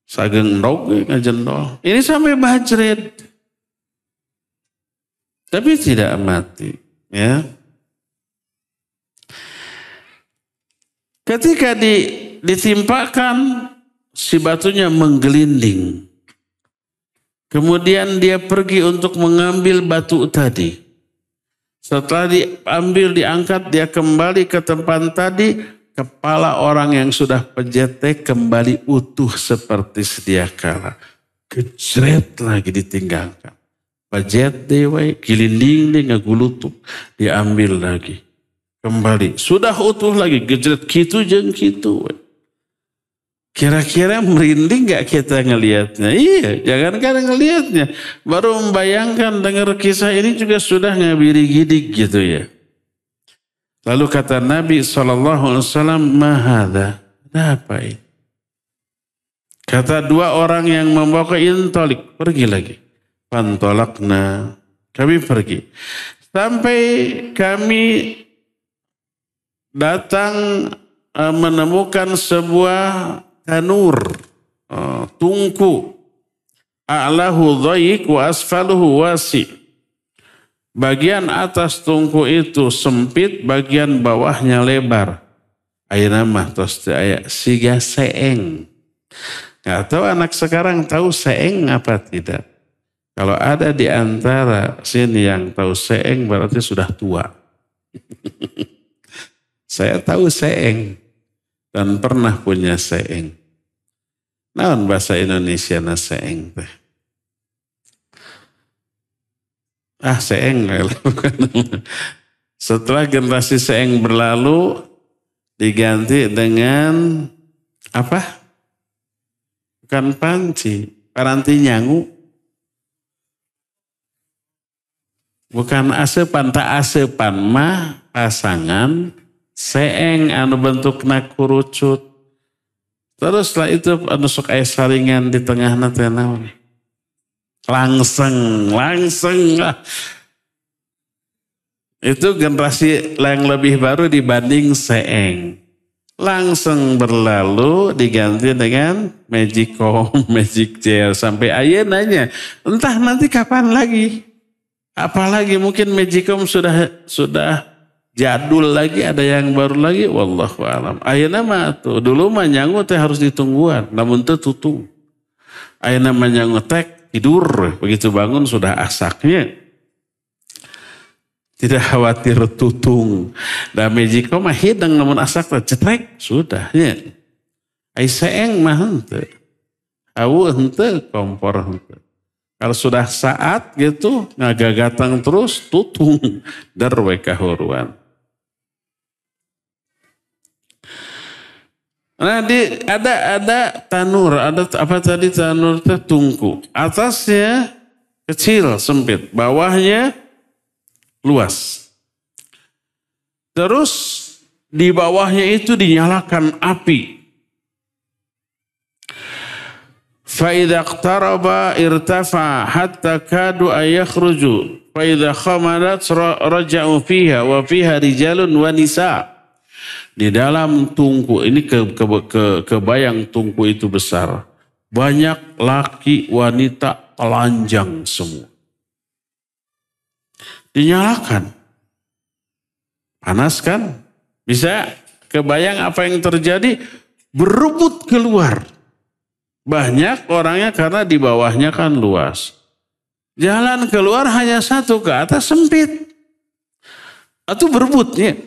S2: Sageng endog ngajendol. Ini sampai bajret. Tapi tidak mati. Ya. Ketika ditimpakan, si batunya menggelinding. Kemudian dia pergi untuk mengambil batu tadi. Setelah diambil, diangkat, dia kembali ke tempat tadi. Kepala orang yang sudah pejete kembali utuh seperti sedia kala. Gejret lagi ditinggalkan. Pajet dewe, kilinding dia ngagulutup. Diambil lagi. Kembali. Sudah utuh lagi. Gejret gitu jeng gitu. Kira-kira merinding gak kita ngelihatnya? Iya, jangankan ngelihatnya. Baru membayangkan dengar kisah ini juga sudah ngabiri-gidik gitu ya. Lalu kata Nabi SAW, "Mahadha." Ada apa ini? Kata dua orang yang membawa ke intolik. Pergi lagi. Pantolakna. Kami pergi. Sampai kami datang menemukan sebuah tanur. Tungku. A'lahu dhayiq wa asfaluhu wasi'. Bagian atas tungku itu sempit, bagian bawahnya lebar. Ayeuna mah tos teu aya siga seeng. Nggak tahu anak sekarang tahu seeng apa tidak. Kalau ada di antara sini yang tahu seeng berarti sudah tua. Saya tahu seeng dan pernah punya seeng. Naon bahasa Indonesia na seeng teh? Seeng. Setelah generasi seeng berlalu, diganti dengan apa? Bukan panci, paranti nyangu. Bukan asepan, tak asepan mah pasangan seeng anu bentukna kurucut. Terus setelah itu nusuk aya saringan di tengahna teh naon. Langseng lah. Itu generasi yang lebih baru dibanding seeng. Langsung berlalu diganti dengan Magicom, Magic Chair. Sampai ayeunanya entah nanti kapan lagi. Apalagi mungkin Magicom sudah jadul lagi, ada yang baru lagi, wallahu alam. Ayeuna mah tuh dulu mah nyangu teh harus ditungguan, namun teu tutung. Ayeuna mah nyangu teh tidur, begitu bangun sudah asaknya. Tidak khawatir tutung. Da Magicom mah hidang namun asak teh cetrek sudah nya. Ai seeng mah henteu. Awu henteu, kompor henteu. Kalau sudah saat gitu ngagagatang terus tutung darwe kahuruan. Nah, ada tanur, ada apa tadi tanur teh tungku. Atasnya kecil sempit, bawahnya luas. Terus di bawahnya itu dinyalakan api. فَإِذَا اقْتَرَبَ ارْتَفَعَ حَتَّى كَادُوا أَنْ يَخْرُجُوا فَإِذَا خَمَدَتْ رَجَعُوا فِيهَا وَفِيهَا رِجَالٌ وَنِسَاءٌ. Di dalam tungku ini kebayang tungku itu besar. Banyak laki wanita telanjang semua. Dinyalakan. Panas kan? Bisa kebayang apa yang terjadi? Berebut keluar. Banyak orangnya karena di bawahnya kan luas. Jalan keluar hanya satu, ke atas sempit. Atau berebutnya.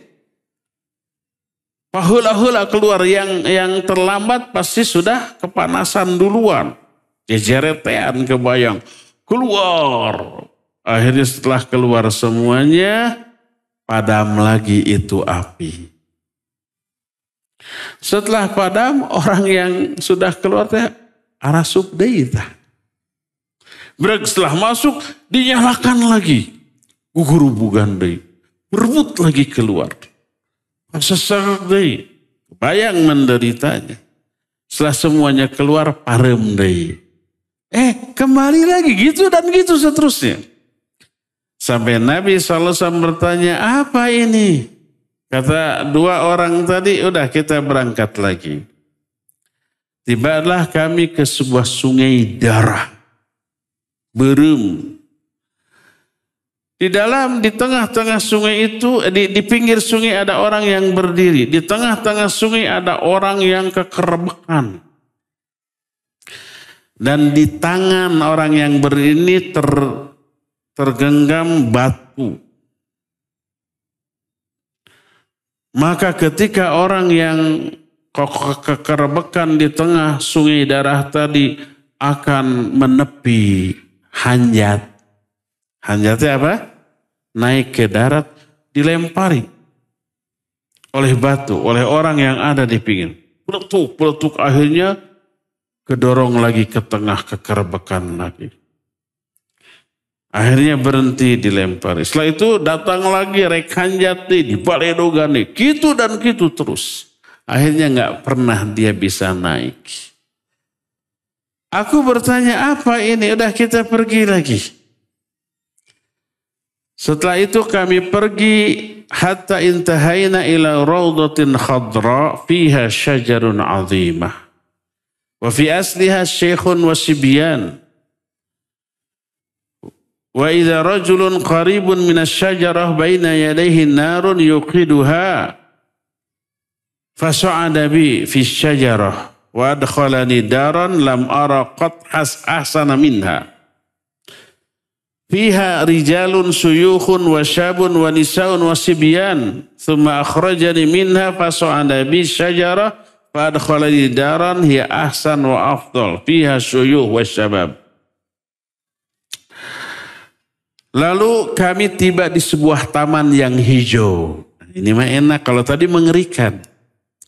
S2: Pahula-hula keluar, yang terlambat pasti sudah kepanasan duluan. Jejeretean kebayang. Keluar. Akhirnya setelah keluar semuanya, padam lagi itu api. Setelah padam, orang yang sudah keluar teh arasup deui tah. Brek setelah masuk dinyalakan lagi. Gugurubugan deui. Berebut lagi keluar. Sesak deui. Bayang menderitanya. Setelah semuanya keluar parem deui. Kembali lagi gitu dan gitu seterusnya. Sampai Nabi SAW bertanya, apa ini? Kata dua orang tadi, udah kita berangkat lagi. Tibalah kami ke sebuah sungai darah. Berem. Di tengah-tengah sungai itu, di pinggir sungai ada orang yang berdiri. Di tengah-tengah sungai ada orang yang kekerbekan. Dan di tangan orang yang berdiri ini tergenggam batu. Maka ketika orang yang kekerbekan di tengah sungai darah tadi akan menepi hanjat. Hanjatnya apa? Naik ke darat, dilempari oleh batu, oleh orang yang ada di pinggir. Peletuk, akhirnya kedorong lagi ke tengah kekerbekan lagi. Akhirnya berhenti dilempari. Setelah itu datang lagi rekan jati di baledogane. Gitu dan gitu terus. Akhirnya gak pernah dia bisa naik. Aku bertanya apa ini? Udah kita pergi lagi. Setelah itu kami pergi hatta intahaina ila rawdatin khadra fiha syajarun azimah. Wa fi asliha syekhun wa sibyan. Wa idza rajulun qaribun minasyajarah baina yadayhi narun yuqiduha fasa'ada bi fi syajarah wa adkhalani daran lam ara qat ahsana minha fiha rijalun suyukhun wa syabun wa nisaun wa sibyan thumma akhrajani minha fasa'ada bi syajarah fa adkhalani daran hiya ahsan wa afdal fiha suyukh wa syabab. Lalu kami tiba di sebuah taman yang hijau. Ini mah enak, kalau tadi mengerikan.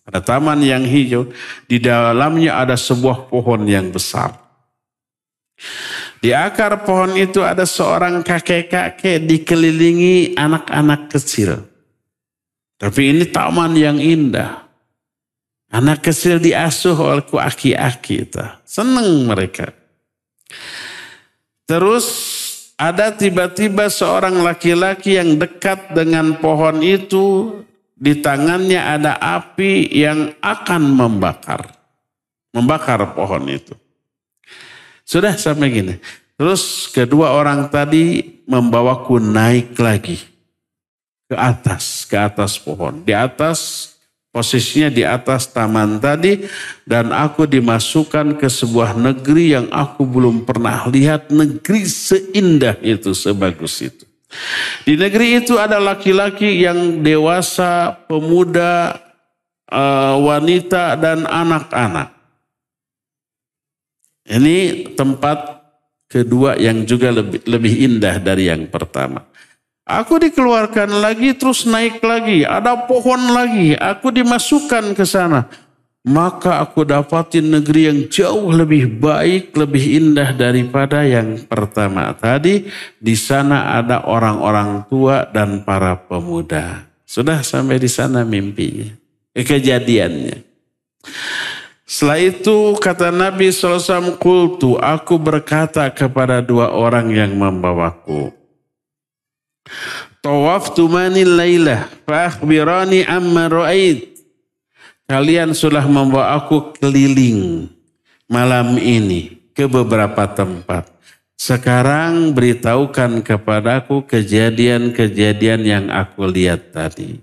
S2: Ada taman yang hijau, di dalamnya ada sebuah pohon yang besar. Di akar pohon itu ada seorang kakek-kakek dikelilingi anak-anak kecil. Tapi ini taman yang indah. Anak kecil diasuh oleh ku aki-aki itu. Seneng mereka. Terus ada tiba-tiba seorang laki-laki yang dekat dengan pohon itu. Di tangannya ada api yang akan membakar. Membakar pohon itu. Sudah sampai gini. Terus kedua orang tadi membawaku naik lagi. Ke atas pohon. Di atas, posisinya di atas taman tadi. Dan aku dimasukkan ke sebuah negeri yang aku belum pernah lihat. Negeri seindah itu, sebagus itu. Di negeri itu ada laki-laki yang dewasa, pemuda, wanita, dan anak-anak. Ini tempat kedua yang juga lebih indah dari yang pertama. Aku dikeluarkan lagi terus naik lagi. Ada pohon lagi. Aku dimasukkan ke sana. Maka aku dapatin negeri yang jauh lebih baik, lebih indah daripada yang pertama tadi. Di sana ada orang-orang tua dan para pemuda. Sudah sampai di sana mimpinya. Kejadiannya. Setelah itu kata Nabi SAW, Qultu, aku berkata kepada dua orang yang membawaku. Tawaftu manil laylah, fa'akhbirani amma ra'ait. Kalian sudah membawa aku keliling malam ini ke beberapa tempat. Sekarang beritahukan kepadaku kejadian-kejadian yang aku lihat tadi.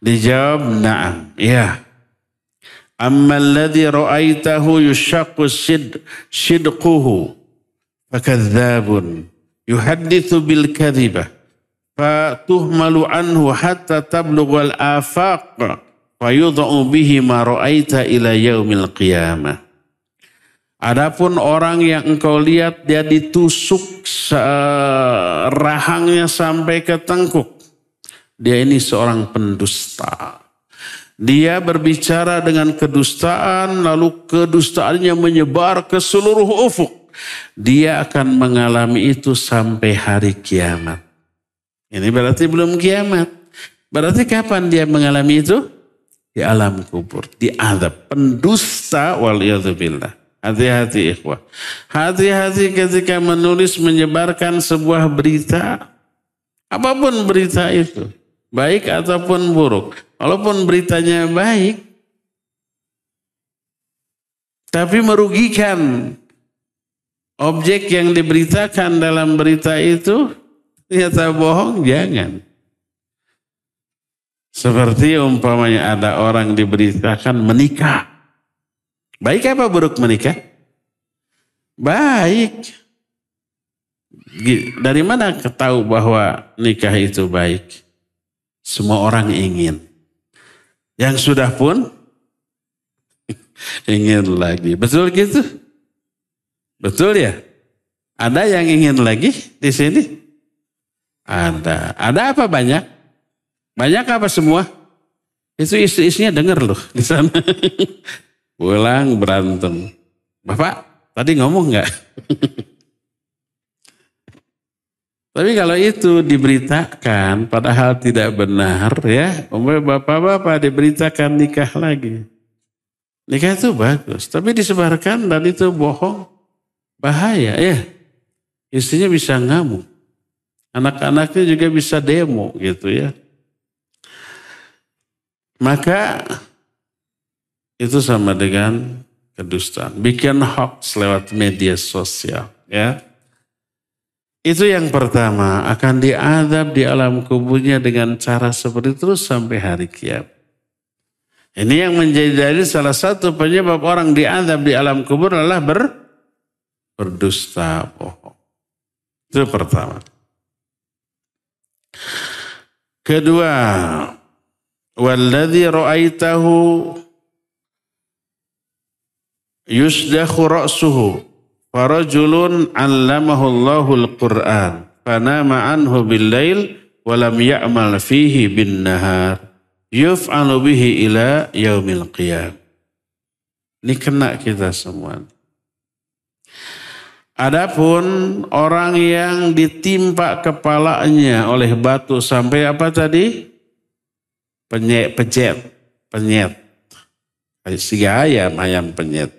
S2: Dijawab, na'am, ya. Amma alladhi ra'aitahu yushaqqu shidquhu fakadzabun yuhaddithu bil kadhibah fatuhmalu anhu hatta tablughal afaq fayudha'u bihi ma ra'aita ila yaumil qiyamah. Adapun orang yang engkau lihat dia ditusuk rahangnya sampai ke tengkuk. Dia ini seorang pendusta. Dia berbicara dengan kedustaan, lalu kedustaannya menyebar ke seluruh ufuk. Dia akan mengalami itu sampai hari kiamat. Ini berarti belum kiamat. Berarti kapan dia mengalami itu? Di alam kubur, di azab. Pendusta waliyadzubillah. Hati-hati ikhwah. Hati-hati ketika menulis menyebarkan sebuah berita. Apapun berita itu. Baik ataupun buruk. Walaupun beritanya baik, tapi merugikan objek yang diberitakan dalam berita itu, ternyata bohong, jangan. Seperti umpamanya ada orang diberitakan menikah. Baik apa buruk menikah? Baik. Dari mana ketahui bahwa nikah itu baik? Semua orang ingin. Yang sudah pun ingin lagi. Betul gitu? Betul ya? Ada yang ingin lagi di sini? Ada. Ada apa banyak? Banyak apa semua? Itu istri-istrinya dengar loh di sana. Pulang berantem. Bapak tadi ngomong nggak? Tapi kalau itu diberitakan padahal tidak benar ya. Bapak-bapak diberitakan nikah lagi. Nikah itu bagus. Tapi disebarkan dan itu bohong. Bahaya ya. Istrinya bisa ngamuk. Anak-anaknya juga bisa demo gitu ya. Maka itu sama dengan kedustaan. Bikin hoax lewat media sosial ya. Itu yang pertama, akan diazab di alam kuburnya dengan cara seperti itu terus sampai hari kiamat. Ini yang menjadi dalil salah satu penyebab orang diazab di alam kubur adalah berdusta bohong. Itu pertama. Kedua, walladzi ra'aitahu yusdakhu ra'suhu farajulun 'allamahu Allahul Qur'an fanama anhu bil-lail wa lam ya'mal fihi bin-nahar yuf'alu bihi ila yaumil qiyam. Ini kena kita semua. Adapun orang yang ditimpa kepalanya oleh batu sampai apa tadi? Penyet. Siga ayam penyet.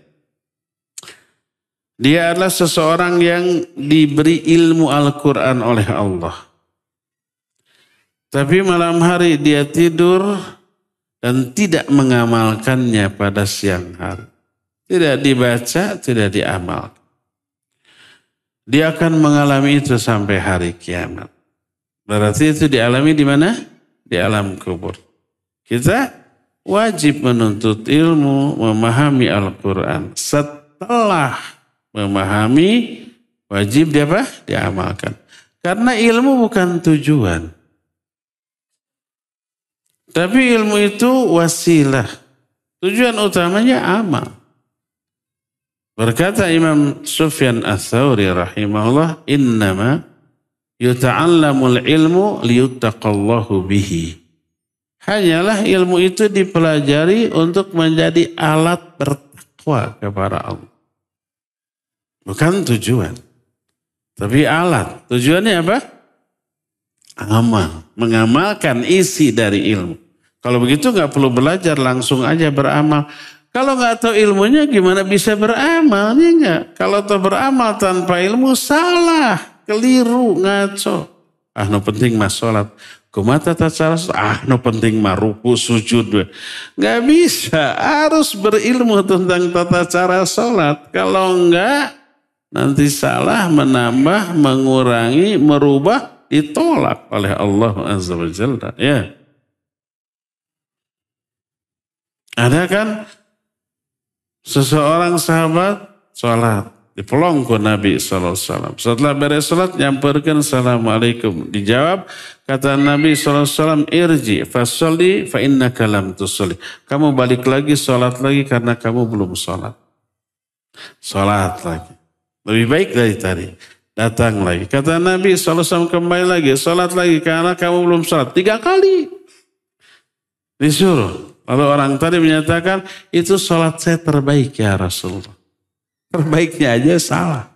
S2: Dia adalah seseorang yang diberi ilmu Al-Quran oleh Allah. Tapi malam hari dia tidur dan tidak mengamalkannya pada siang hari. Tidak dibaca, tidak diamalkan. Dia akan mengalami itu sampai hari kiamat. Berarti itu dialami di mana? Di alam kubur. Kita wajib menuntut ilmu, memahami Al-Quran. Setelah memahami, wajib dia apa? Diamalkan. Karena ilmu bukan tujuan. Tapi ilmu itu wasilah. Tujuan utamanya amal. Berkata Imam Sufyan Ats-Tsauri rahimahullah, innama yuta'allamul ilmu liyuttaqallahu bihi. Hanyalah ilmu itu dipelajari untuk menjadi alat bertakwa kepada Allah. Bukan tujuan. Tapi alat. Tujuannya apa? Amal. Mengamalkan isi dari ilmu. Kalau begitu nggak perlu belajar, langsung aja beramal. Kalau nggak tahu ilmunya gimana bisa beramal? Ya nggak. Kalau tahu beramal tanpa ilmu salah, keliru, ngaco. No penting mas sholat. Kumata tacara, no penting mah ruku sujud. Nggak bisa, harus berilmu tentang tata cara sholat. Kalau nggak, nanti salah, menambah, mengurangi, merubah, ditolak oleh Allah Azza wa Jalla. Ya. Ada kan seseorang sahabat sholat di pelongko Nabi SAW. Setelah beres sholat nyamperkan assalamualaikum. Dijawab kata Nabi SAW, irji fasolli fa innaka lam tusolli. Kamu balik lagi sholat lagi karena kamu belum sholat. Sholat lagi. Lebih baik dari tadi. Datang lagi. Kata Nabi SAW kembali lagi. Sholat lagi karena kamu belum sholat. 3 kali. Disuruh. Lalu orang tadi menyatakan, itu sholat saya terbaik ya Rasulullah. Terbaiknya aja salah.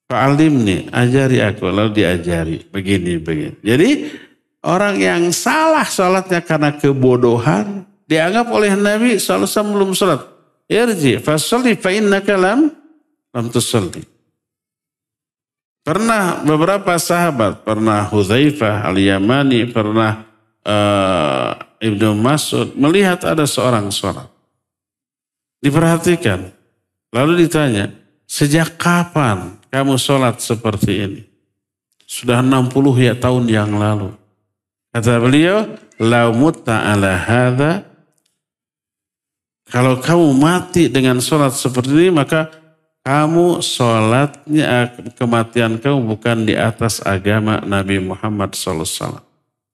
S2: Fa'alimni, ajari aku. Lalu diajari. Begini. Jadi orang yang salah sholatnya karena kebodohan, dianggap oleh Nabi SAW belum sholat. Irji, fasolli fa'innaka lam tusolli. Pernah beberapa sahabat, pernah Hudzaifah Al-Yamani, pernah Ibnu Mas'ud melihat ada seorang sholat. Diperhatikan. Lalu ditanya, sejak kapan kamu sholat seperti ini? Sudah 60 tahun yang lalu. Kata beliau, lau mutta ala hadha, kalau kamu mati dengan sholat seperti ini, maka kamu sholatnya, kematian kamu bukan di atas agama Nabi Muhammad SAW.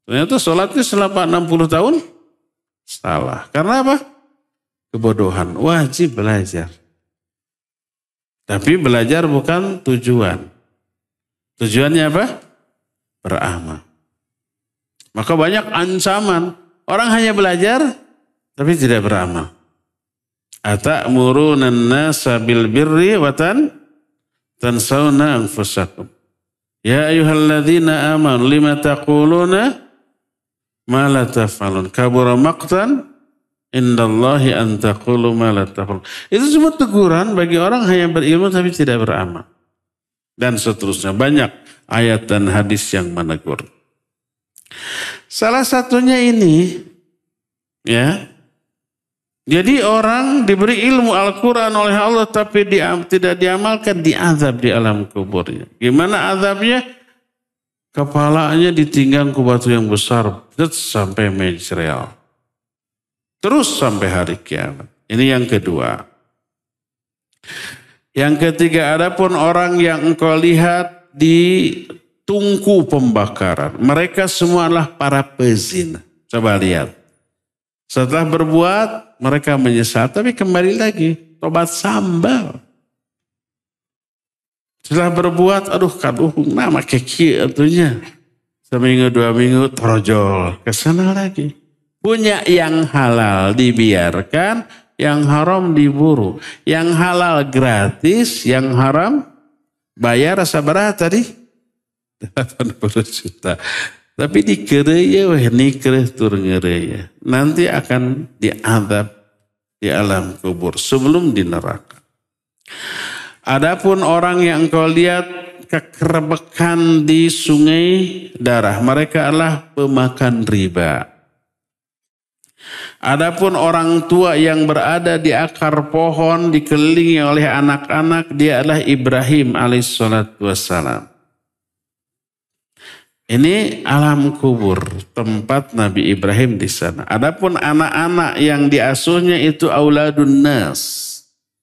S2: Ternyata sholatnya selama 60 tahun salah. Karena apa? Kebodohan. Wajib belajar. Tapi belajar bukan tujuan. Tujuannya apa? Beramal. Maka banyak ancaman. Orang hanya belajar tapi tidak beramal. Ata'muruna an-nasa bil birri wa tansawna anfusakum. Ya ayyuhalladzina amanu lima taquluna ma la taf'alun. Kabura maqtan indallahi an taqulu ma la taf'alun. Itu semua teguran bagi orang hanya berilmu tapi tidak beramal. Dan seterusnya banyak ayat dan hadis yang menegur. Salah satunya ini ya. Jadi orang diberi ilmu Al-Quran oleh Allah tapi tidak diamalkan, diazab di alam kuburnya. Gimana azabnya? Kepalanya ditinggang ke batu yang besar sampai menjrel. Terus sampai hari kiamat. Ini yang kedua. Yang ketiga, adapun orang yang engkau lihat di tungku pembakaran. Mereka semua adalah para pezina. Coba lihat. Setelah berbuat, mereka menyesal, tapi kembali lagi, tobat sambal. Setelah berbuat, nama keki artinya. Seminggu, 2 minggu, terojol. Kesana lagi. Punya yang halal dibiarkan, yang haram diburu. Yang halal gratis, yang haram bayar sabarah tadi? 80 juta. Tapi dikeraya, nikreh tur ngeraya. Nanti akan diadab di alam kubur sebelum di neraka. Adapun orang yang engkau lihat kekerbekan di sungai darah, mereka adalah pemakan riba. Adapun orang tua yang berada di akar pohon dikelilingi oleh anak-anak, dia adalah Ibrahim alaihissalatu wassalam. Ini alam kubur, tempat Nabi Ibrahim di sana. Adapun anak-anak yang diasuhnya itu auladun nas.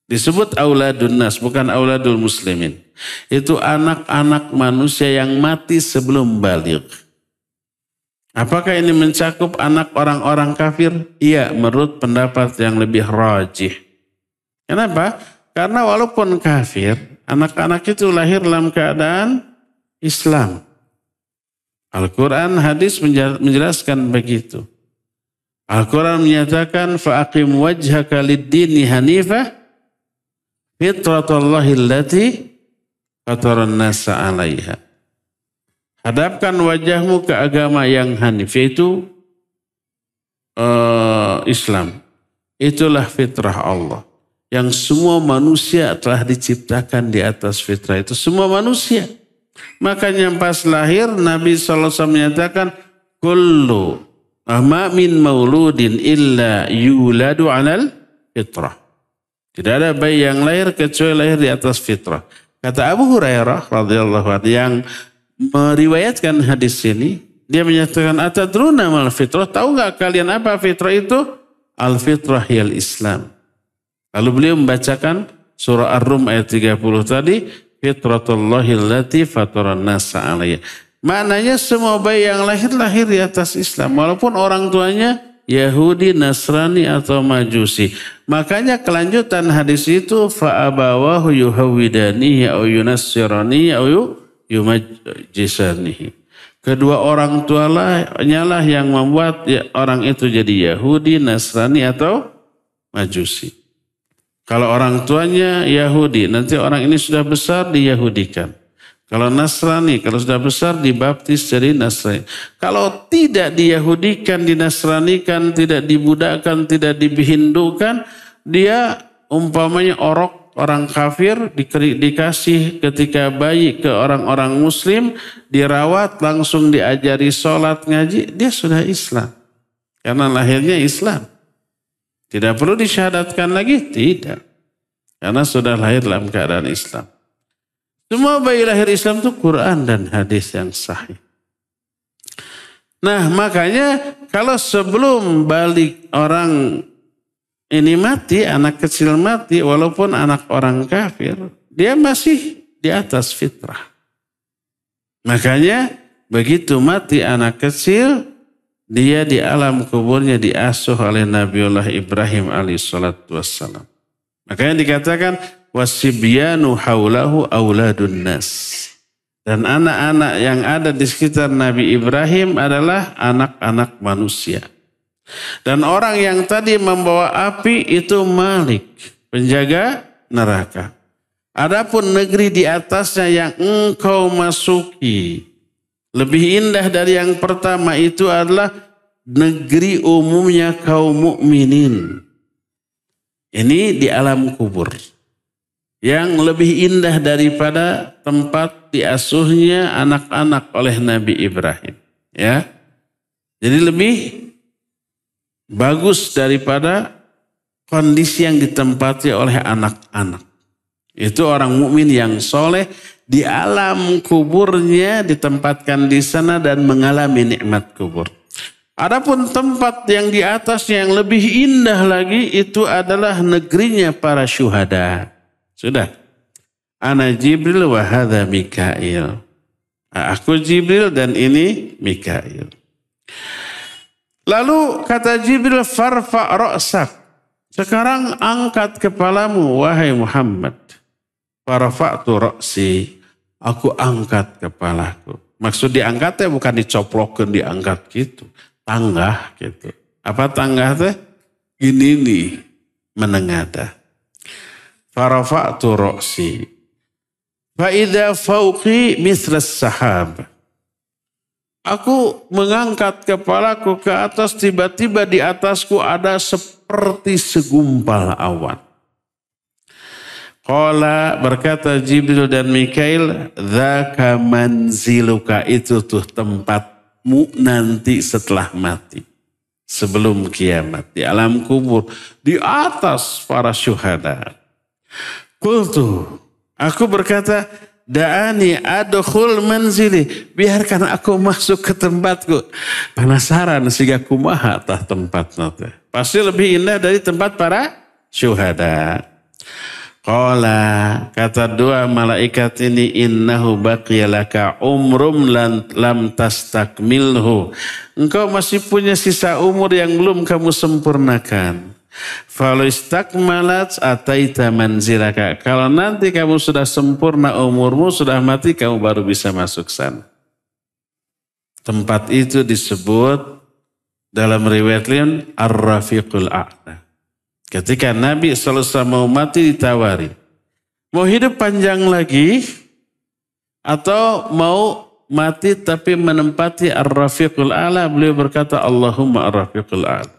S2: Disebut auladun nas, bukan auladul muslimin. Itu anak-anak manusia yang mati sebelum baligh. Apakah ini mencakup anak orang-orang kafir? Iya, menurut pendapat yang lebih rajih. Kenapa? Karena walaupun kafir, anak-anak itu lahir dalam keadaan Islam. Al-Quran, hadis menjelaskan begitu. Al-Quran menyatakan, فَأَقِمْ وَجْهَكَ لِلدِّينِ حَنِيفَةً fitratallahi allati fataran nasa 'alaiha. Hadapkan wajahmu ke agama yang hanif, yaitu Islam. Itulah fitrah Allah. Yang semua manusia telah diciptakan di atas fitrah itu. Semua manusia. Makanya pas lahir Nabi SAW menyatakan, kullu ma min mauludin illa yuladu 'alal fitrah. Tidak ada bayi yang lahir kecuali lahir di atas fitrah. Kata Abu Hurairah radhiyallahu anhu yang meriwayatkan hadis ini, dia menyatakan, atadruna mal fitrah, tahu nggak kalian apa fitrah itu? Al fitrah yal Islam. Lalu beliau membacakan surah Ar-Rum ayat 30 tadi, fitratullahi allati fataran nasa 'alaiha. Maknanya semua bayi yang lahir di atas Islam, walaupun orang tuanya Yahudi, Nasrani atau Majusi. Makanya kelanjutan hadis itu fa'abawahu yuhawidanihi au yunassiranihi au yumajjisanihi. Kedua orang tuanya lah yang membuat orang itu jadi Yahudi, Nasrani atau Majusi. Kalau orang tuanya Yahudi, nanti orang ini sudah besar diyahudikan. Kalau Nasrani, kalau sudah besar dibaptis jadi Nasrani. Kalau tidak diyahudikan, dinasranikan, tidak dibudakkan, tidak dihindukan, dia umpamanya orang kafir dikasih ketika bayi ke orang-orang muslim, dirawat, langsung diajari sholat, ngaji, dia sudah Islam. Karena lahirnya Islam. Tidak perlu disyahadatkan lagi? Tidak. Karena sudah lahir dalam keadaan Islam. Semua bayi lahir Islam itu Quran dan hadis yang sahih. Nah makanya kalau sebelum balik orang ini mati, anak kecil mati, walaupun anak orang kafir, dia masih di atas fitrah. Makanya begitu mati anak kecil, dia di alam kuburnya diasuh oleh Nabiullah Ibrahim alaihissalatu wassalam. Makanya dikatakan, wasibyanu haulahu auladun nas. Dan anak-anak yang ada di sekitar Nabi Ibrahim adalah anak-anak manusia. Dan orang yang tadi membawa api itu Malik, penjaga neraka. Adapun negeri di atasnya yang engkau masuki, lebih indah dari yang pertama itu adalah negeri umumnya kaum mukminin. Ini di alam kubur. Yang lebih indah daripada tempat diasuhnya anak-anak oleh Nabi Ibrahim. Ya, jadi lebih bagus daripada kondisi yang ditempati oleh anak-anak. Itu orang mukmin yang soleh di alam kuburnya ditempatkan di sana dan mengalami nikmat kubur. Adapun tempat yang di atasnya yang lebih indah lagi itu adalah negerinya para syuhada. Sudah. Ana Jibril wa hadha Mikail. Aku Jibril dan ini Mikail. Lalu kata Jibril, farfa ra'sak. Sekarang angkat kepalamu wahai Muhammad. Farfa'tu ra'si. Aku angkat kepalaku. Maksud diangkatnya bukan dicoplokin, diangkat gitu. Tanggah gitu. Apa tanggah teh? Gini nih, menengadah. Farafa'tu ra'si. Fa'idha fauqi mislas sahab. Aku mengangkat kepalaku ke atas, tiba-tiba di atasku ada seperti segumpal awan. Qala, berkata Jibril dan Mikail, dzaka manziluka, itu tuh tempatmu nanti setelah mati. Sebelum kiamat, di alam kubur, di atas para syuhada. Qultu, aku berkata, da'ani adkhul manzili, biarkan aku masuk ke tempatku. Penasaran sehingga kumaha tah tempatnya teh. Pasti lebih indah dari tempat para syuhada. Qala, kata dua malaikat ini, innahu baqiyalaka umrum lam tastakmilhu. Engkau masih punya sisa umur yang belum kamu sempurnakan. Falau istakmalat ataita manzilaka. Kalau nanti kamu sudah sempurna umurmu, sudah mati, kamu baru bisa masuk sana. Tempat itu disebut dalam riwayat lain Ar-Rafiqul A'la. Ketika Nabi SAW mau mati ditawari, mau hidup panjang lagi atau mau mati tapi menempati Ar-Rafiqul A'la, beliau berkata Allahumma Ar-Rafiqul A'la.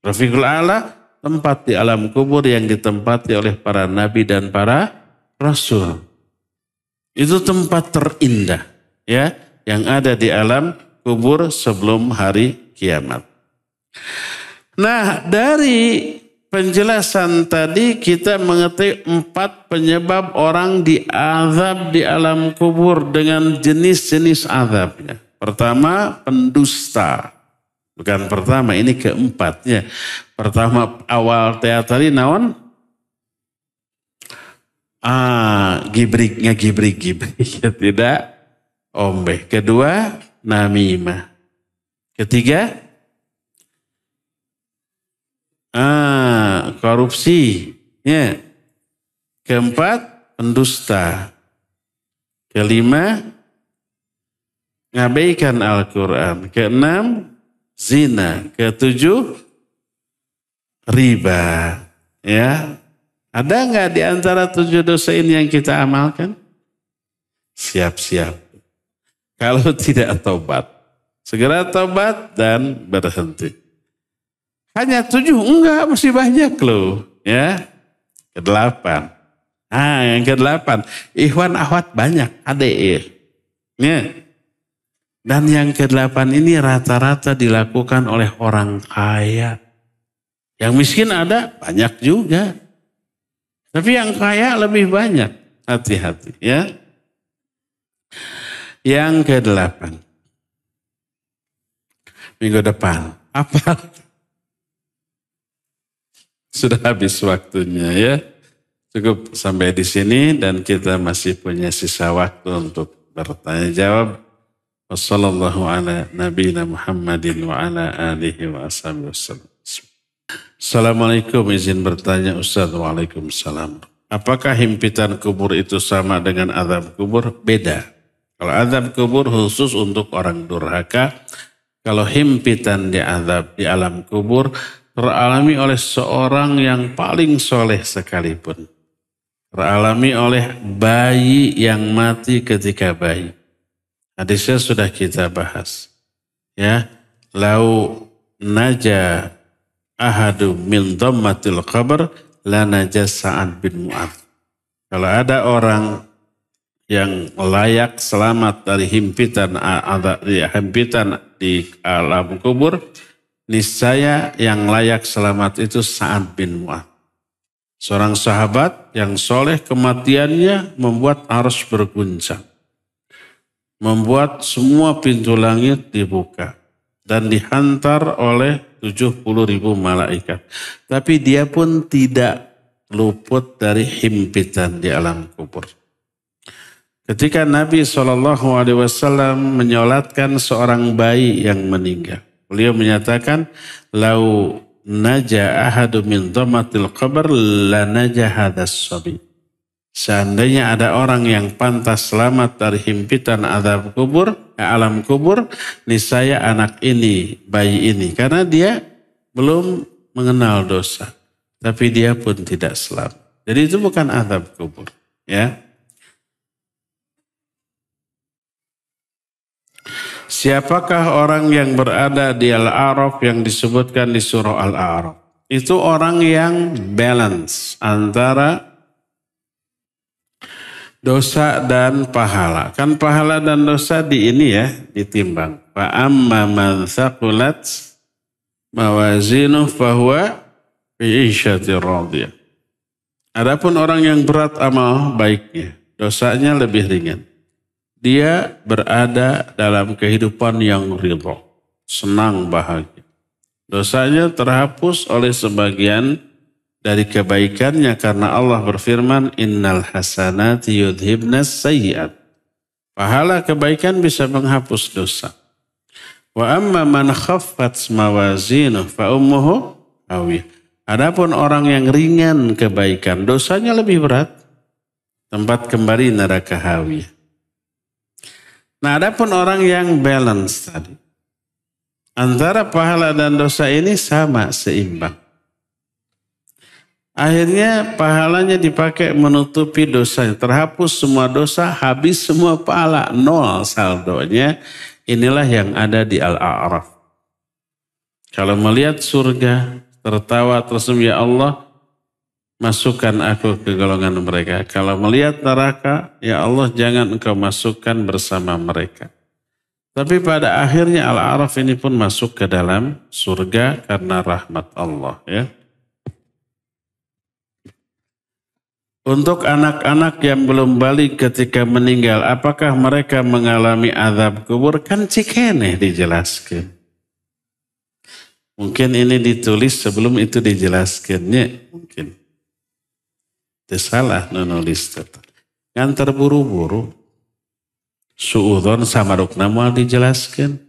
S2: Rafiqul A'la, tempat di alam kubur yang ditempati oleh para nabi dan para rasul. Itu tempat terindah ya yang ada di alam kubur sebelum hari kiamat. Nah, dari penjelasan tadi kita mengetahui 4 penyebab orang diazab di alam kubur dengan jenis-jenis azabnya. Pertama, pendusta. Bukan pertama, ini keempatnya. Pertama, awal teatri naon? Gibrik. Ya, tidak ombeh. Kedua, namimah. Ketiga, korupsi. Ya. Keempat, pendusta. Kelima, ngabaikan Al-Quran. Keenam, zina. Ketujuh, riba. Ya, ada nggak di antara 7 dosa ini yang kita amalkan? Siap-siap. Kalau tidak tobat, segera tobat dan berhenti. Hanya 7? Enggak, masih banyak loh. Ya, ke-8. Yang ke-8, ikhwan akhwat banyak, adik. Ya. Dan yang ke-8 ini rata-rata dilakukan oleh orang kaya. Yang miskin ada banyak juga. Tapi yang kaya lebih banyak. Hati-hati ya. Yang ke-8. Minggu depan. Apa? Sudah habis waktunya ya. Cukup sampai di sini dan kita masih punya sisa waktu untuk bertanya jawab. Wassallallahu ala nabiyina Muhammadin wa ala alihi wa ashabihi wasallam. Assalamualaikum, izin bertanya Ustaz. Waalaikumsalam. Apakah himpitan kubur itu sama dengan azab kubur? Beda. Kalau azab kubur khusus untuk orang durhaka. Kalau himpitan di azab di alam kubur teralami oleh seorang yang paling soleh sekalipun. Teralami oleh bayi yang mati ketika bayi. Hadisnya sudah kita bahas. Ya, lau naja ahadu min dhammatil qabr la naja Sa'ad bin Mu'adz. Kalau ada orang yang layak selamat dari himpitan di alam kubur, niscaya yang layak selamat itu Sa'ad bin Mu'adz. Seorang sahabat yang soleh, kematiannya membuat arsh berguncang. Membuat semua pintu langit dibuka. Dan dihantar oleh 70.000 malaikat. Tapi dia pun tidak luput dari himpitan di alam kubur. Ketika Nabi SAW menyolatkan seorang bayi yang meninggal. Beliau menyatakan, lau naja ahadu min dhamatil qabr la naja hadas sabi. Seandainya ada orang yang pantas selamat dari himpitan azab kubur, alam kubur, niscaya anak ini, bayi ini. Karena dia belum mengenal dosa. Tapi dia pun tidak selamat. Jadi itu bukan azab kubur. Ya. Siapakah orang yang berada di Al-A'raf yang disebutkan di surah Al-A'raf? Itu orang yang balance antara dosa dan pahala. Kan pahala dan dosa di ini ya, ditimbang. Fa amma man thaqulat mawazinuh fahuwa fi 'ishatir radiyah. Adapun orang yang berat amal baiknya, dosanya lebih ringan. Dia berada dalam kehidupan yang ridho, senang, bahagia. Dosanya terhapus oleh sebagian dari kebaikannya karena Allah berfirman, innal hasanati yudhibnas sayyi'at. Pahala kebaikan bisa menghapus dosa. Wa amma man khaffat mawazinuh fa ummuhu hawiyah. Adapun orang yang ringan kebaikan, dosanya lebih berat, tempat kembali neraka hawiyah. Nah, adapun orang yang balance tadi, antara pahala dan dosa ini sama, seimbang. Akhirnya pahalanya dipakai menutupi dosanya. Terhapus semua dosa, habis semua pahala, nol saldonya. Inilah yang ada di Al-A'raf. Kalau melihat surga, tertawa tersenyum, ya Allah, masukkan aku ke golongan mereka. Kalau melihat neraka, ya Allah jangan engkau masukkan bersama mereka. Tapi pada akhirnya Al-A'raf ini pun masuk ke dalam surga karena rahmat Allah. Ya. Untuk anak-anak yang belum balik ketika meninggal, apakah mereka mengalami azab kubur? Kan cikeneh dijelaskan. Mungkin ini ditulis sebelum itu dijelaskannya. Mungkin. Itu salah nulis. Kan terburu-buru. Su'udhon sama rukna mual dijelaskan.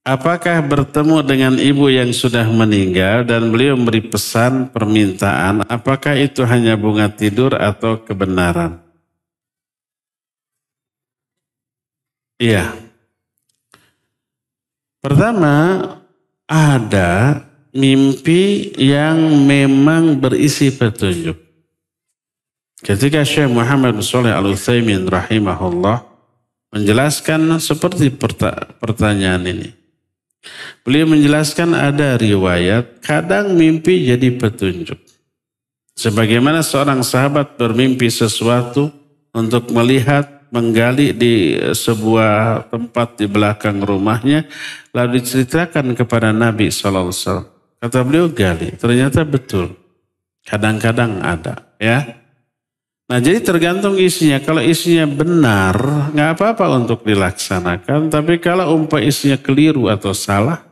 S2: Apakah bertemu dengan ibu yang sudah meninggal dan beliau memberi pesan permintaan, apakah itu hanya bunga tidur atau kebenaran? Iya. Pertama, ada mimpi yang memang berisi petunjuk. Ketika Syekh Muhammad bin Shalih Al-Utsaimin rahimahullah menjelaskan seperti pertanyaan ini. Beliau menjelaskan ada riwayat kadang mimpi jadi petunjuk. Sebagaimana seorang sahabat bermimpi sesuatu untuk melihat, menggali di sebuah tempat di belakang rumahnya, lalu diceritakan kepada Nabi SAW. Kata beliau, gali, ternyata betul. Kadang-kadang ada, ya. Nah, jadi tergantung isinya. Kalau isinya benar, nggak apa-apa untuk dilaksanakan. Tapi kalau umpah isinya keliru atau salah,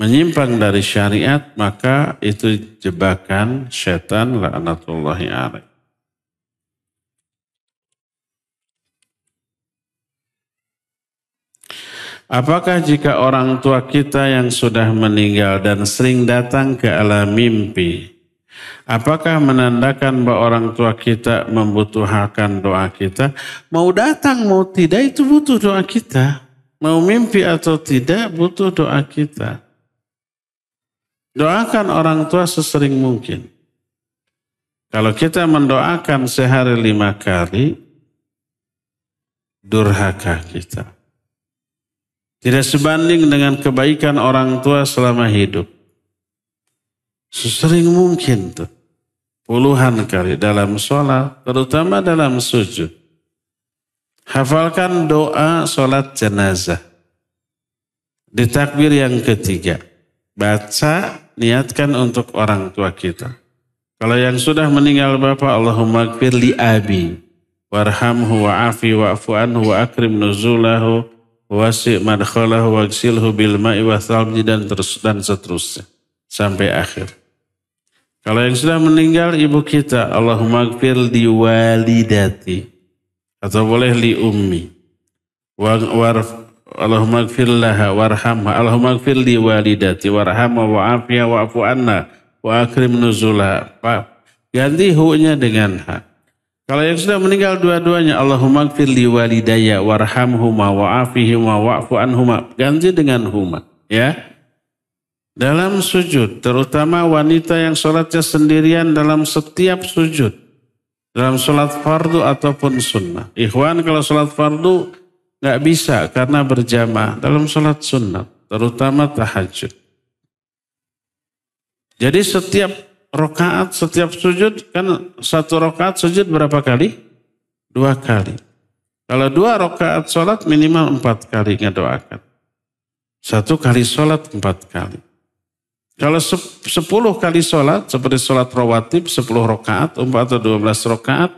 S2: menyimpang dari syariat, maka itu jebakan syaitan la'natullahi alaih. Apakah jika orang tua kita yang sudah meninggal dan sering datang ke alam mimpi, apakah menandakan bahwa orang tua kita membutuhkan doa kita? Mau datang, mau tidak, itu butuh doa kita. Mau mimpi atau tidak, butuh doa kita. Doakan orang tua sesering mungkin. Kalau kita mendoakan sehari 5 kali, durhaka kita. Tidak sebanding dengan kebaikan orang tua selama hidup. Sesering mungkin tuh. Puluhan kali dalam sholat, terutama dalam sujud. Hafalkan doa sholat jenazah. Di takbir yang ketiga. Baca, niatkan untuk orang tua kita. Kalau yang sudah meninggal bapak, Allahumma gfir li abi. Warhamhu wa'afi wa'fu anhu wa akrim nuzulahu. Wasi' madkhalahu wagsilhu bil ma'i wa thalji dan seterusnya. Sampai akhir. Kalau yang sudah meninggal ibu kita, Allahumma gfir li walidati. Atau boleh li ummi. Allahumma gfir laha warhamha. Allahumma gfir li walidati warhamha wa'afiha wa'fu anna wa akrim nuzulaha. Ganti hu-nya dengan ha. Kalau yang sudah meninggal dua-duanya, Allahumma gfir li walidayya warhamhuma wa'afihima wa'fu anhuma. Ganti dengan huma. Ya. Dalam sujud, terutama wanita yang sholatnya sendirian dalam setiap sujud. Dalam sholat fardu ataupun sunnah. Ikhwan, kalau sholat fardu nggak bisa karena berjamaah. Dalam sholat sunnah, terutama tahajud. Jadi setiap rakaat, setiap sujud, kan satu rakaat sujud berapa kali? 2 kali. Kalau 2 rakaat sholat minimal 4 kali ngedoakan. 1 kali sholat 4 kali. Kalau 10 kali sholat, seperti sholat rawatib 10 rakaat, 4 atau 12 rakaat,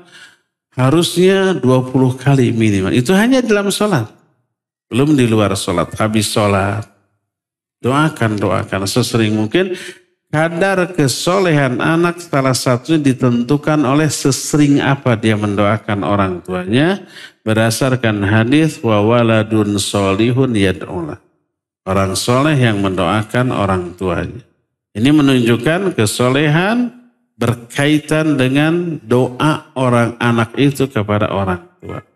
S2: harusnya 20 kali minimal. Itu hanya dalam sholat. Belum di luar sholat. Habis sholat, doakan sesering mungkin. Kadar kesolehan anak salah satunya ditentukan oleh sesering apa dia mendoakan orang tuanya. Berdasarkan hadis wa waladun solihun yad'ulah. Orang soleh yang mendoakan orang tuanya. Ini menunjukkan kesolehan berkaitan dengan doa orang anak itu kepada orang tua.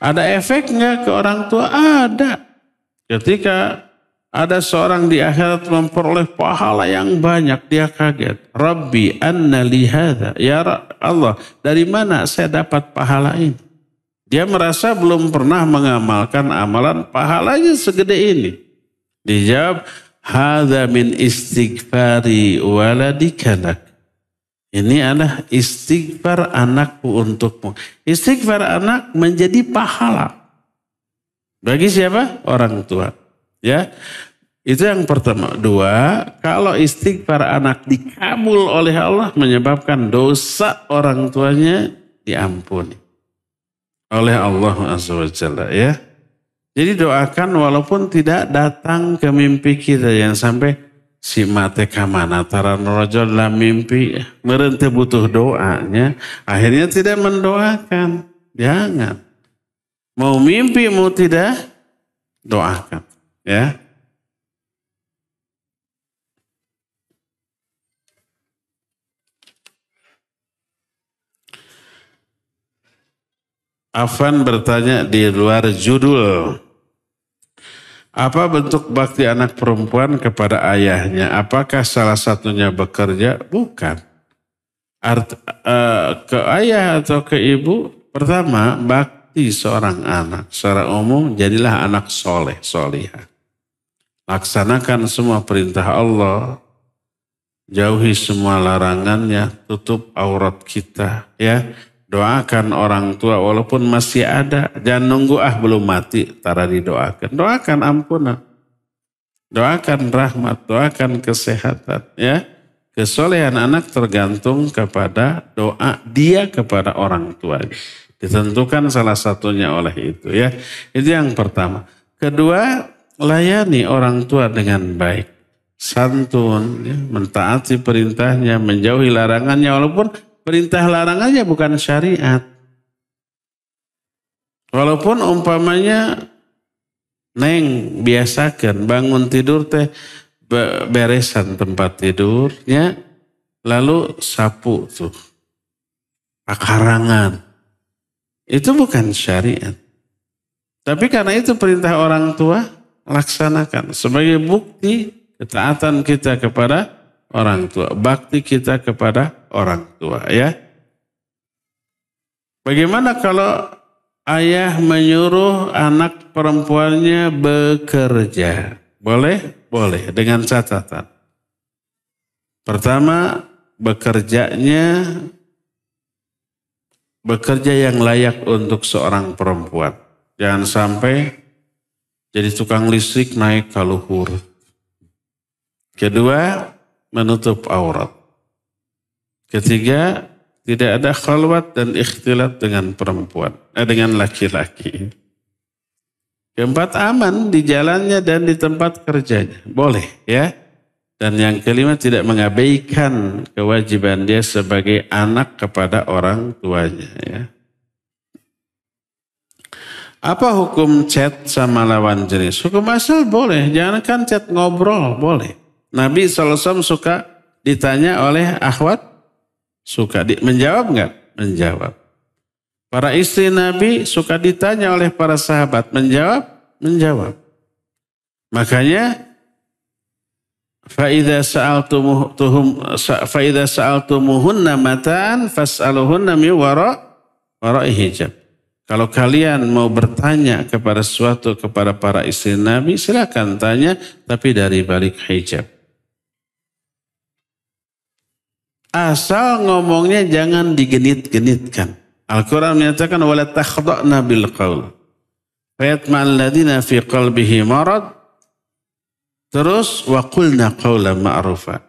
S2: Ada efeknya ke orang tua? Ada. Ketika ada seorang di akhirat memperoleh pahala yang banyak, dia kaget. Rabbi anna li hadza, ya Allah, dari mana saya dapat pahala ini? Dia merasa belum pernah mengamalkan amalan, pahalanya segede ini. Dijawab, hadza min istighfari waladika lak. Ini adalah istighfar anakku untukmu. Istighfar anak menjadi pahala. Bagi siapa? Orang tua. Ya, itu yang pertama. 2, kalau istighfar anak dikabul oleh Allah menyebabkan dosa orang tuanya diampuni oleh Allah Azza wa Jalla, ya. Jadi doakan walaupun tidak datang ke mimpi kita, yang sampai si mate kamana taran rajul dalam mimpi merente butuh doanya, akhirnya tidak mendoakan. Jangan. Mau mimpi mau tidak, doakan. Ya, Afan bertanya di luar judul. Apa bentuk bakti anak perempuan kepada ayahnya? Apakah salah satunya bekerja? Bukan. Ke ayah atau ke ibu, pertama bakti seorang anak. Secara umum jadilah anak soleh, solihah. Laksanakan semua perintah Allah. Jauhi semua larangannya. Tutup aurat kita. Ya, doakan orang tua walaupun masih ada. Jangan nunggu belum mati. Tara didoakan. Doakan ampunan. Doakan rahmat. Doakan kesehatan. Ya, kesolehan anak tergantung kepada doa dia kepada orang tuanya. Ditentukan salah satunya oleh itu. Ya, itu yang pertama. Kedua, layani orang tua dengan baik, santun, ya, mentaati perintahnya, menjauhi larangannya, walaupun perintah larangannya bukan syariat. Walaupun umpamanya neng biasakan bangun tidur teh beresan tempat tidurnya, lalu sapu tuh pakarangan, itu bukan syariat. Tapi karena itu perintah orang tua, laksanakan sebagai bukti ketaatan kita kepada orang tua, bakti kita kepada orang tua, ya. Bagaimana kalau ayah menyuruh anak perempuannya bekerja? Boleh? Boleh, dengan catatan. Pertama, bekerja yang layak untuk seorang perempuan. Jangan sampai jadi tukang listrik naik ke luhur. Kedua, menutup aurat. Ketiga, tidak ada khalwat dan ikhtilat dengan perempuan, dengan laki-laki. Keempat, aman di jalannya dan di tempat kerjanya. Boleh, ya. Dan yang kelima, tidak mengabaikan kewajiban dia sebagai anak kepada orang tuanya, ya. Apa hukum chat sama lawan jenis? Hukum asal boleh, jangankan chat, ngobrol boleh. Nabi SAW suka ditanya oleh akhwat, suka menjawab enggak? Menjawab. Para istri Nabi suka ditanya oleh para sahabat, menjawab? Menjawab. Makanya فَإِذَا سَأَلْتُمُهُنَّ مَتَاعًا فَاسْأَلُهُنَّ مِنْ وَرَاءِ hijab. Kalau kalian mau bertanya kepada sesuatu kepada para istri Nabi, silakan tanya, tapi dari balik hijab. Asal ngomongnya jangan digenit-genitkan. Al-Quran menyatakan wala takhda'na bil qaul fayatma'al ladina fi qalbihi marad. Terus wa qulna qawlan ma'rufa.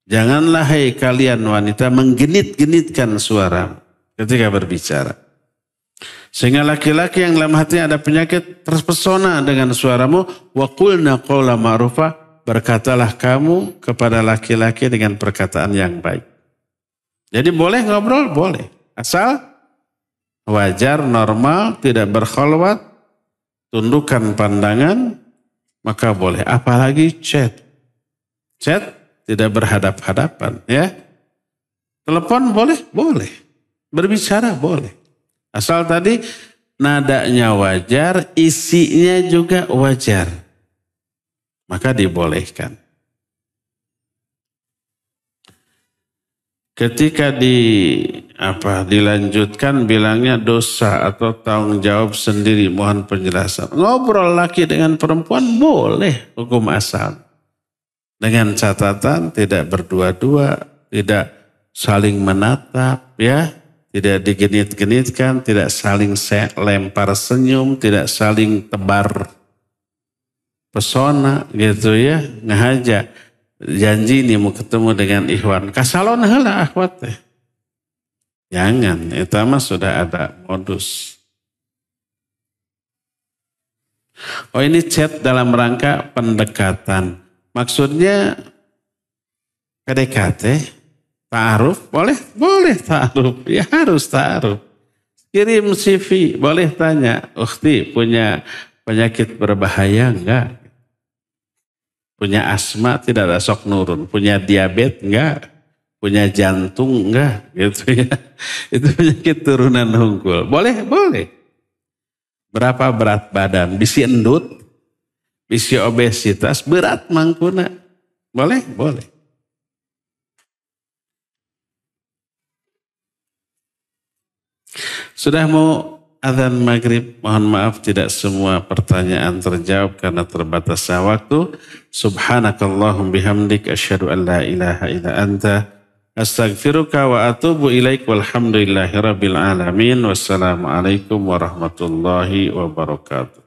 S2: Janganlah hai kalian wanita menggenit-genitkan suara ketika berbicara. Sehingga laki-laki yang dalam hatinya ada penyakit terpesona dengan suaramu. Wa qulna qawlan ma'rufa. Berkatalah kamu kepada laki-laki dengan perkataan yang baik. Jadi boleh ngobrol? Boleh. Asal wajar, normal, tidak berkholwat, tundukkan pandangan, maka boleh. Apalagi chat. Chat tidak berhadap-hadapan, ya. Telepon boleh? Boleh. Berbicara boleh. Asal tadi nadanya wajar, isinya juga wajar. Maka dibolehkan. Ketika dilanjutkan bilangnya dosa atau tanggung jawab sendiri, mohon penjelasan. Ngobrol laki dengan perempuan boleh hukum asal. Dengan catatan tidak berdua-dua, tidak saling menatap, ya, tidak digenit-genitkan, tidak saling lempar senyum, tidak saling tebar pesona gitu ya, ngahaja. Janji nih mau ketemu dengan ikhwan. Kasalon heula akhwat teh. Jangan, itu mah sudah ada modus. Oh ini chat dalam rangka pendekatan. Maksudnya PDKT, ta'aruf, boleh? Boleh ta'aruf, ya harus ta'aruf. Kirim CV, boleh tanya, ukhti punya penyakit berbahaya enggak? Punya asma tidak ada sok nurun, punya diabetes enggak, punya jantung enggak, gitu ya. Itu penyakit turunan hungkul. Boleh, boleh. Berapa berat badan? Bisi endut, bisi obesitas, berat mangkuna. Boleh, boleh. Sudah mau adzan maghrib, mohon maaf tidak semua pertanyaan terjawab karena terbatasnya waktu. Subhanakallahum bihamdik asyhadu an la ilaha illa anta astaghfiruka wa atubu ilaik walhamdulillahi rabbil alamin. Wassalamualaikum warahmatullahi wabarakatuh.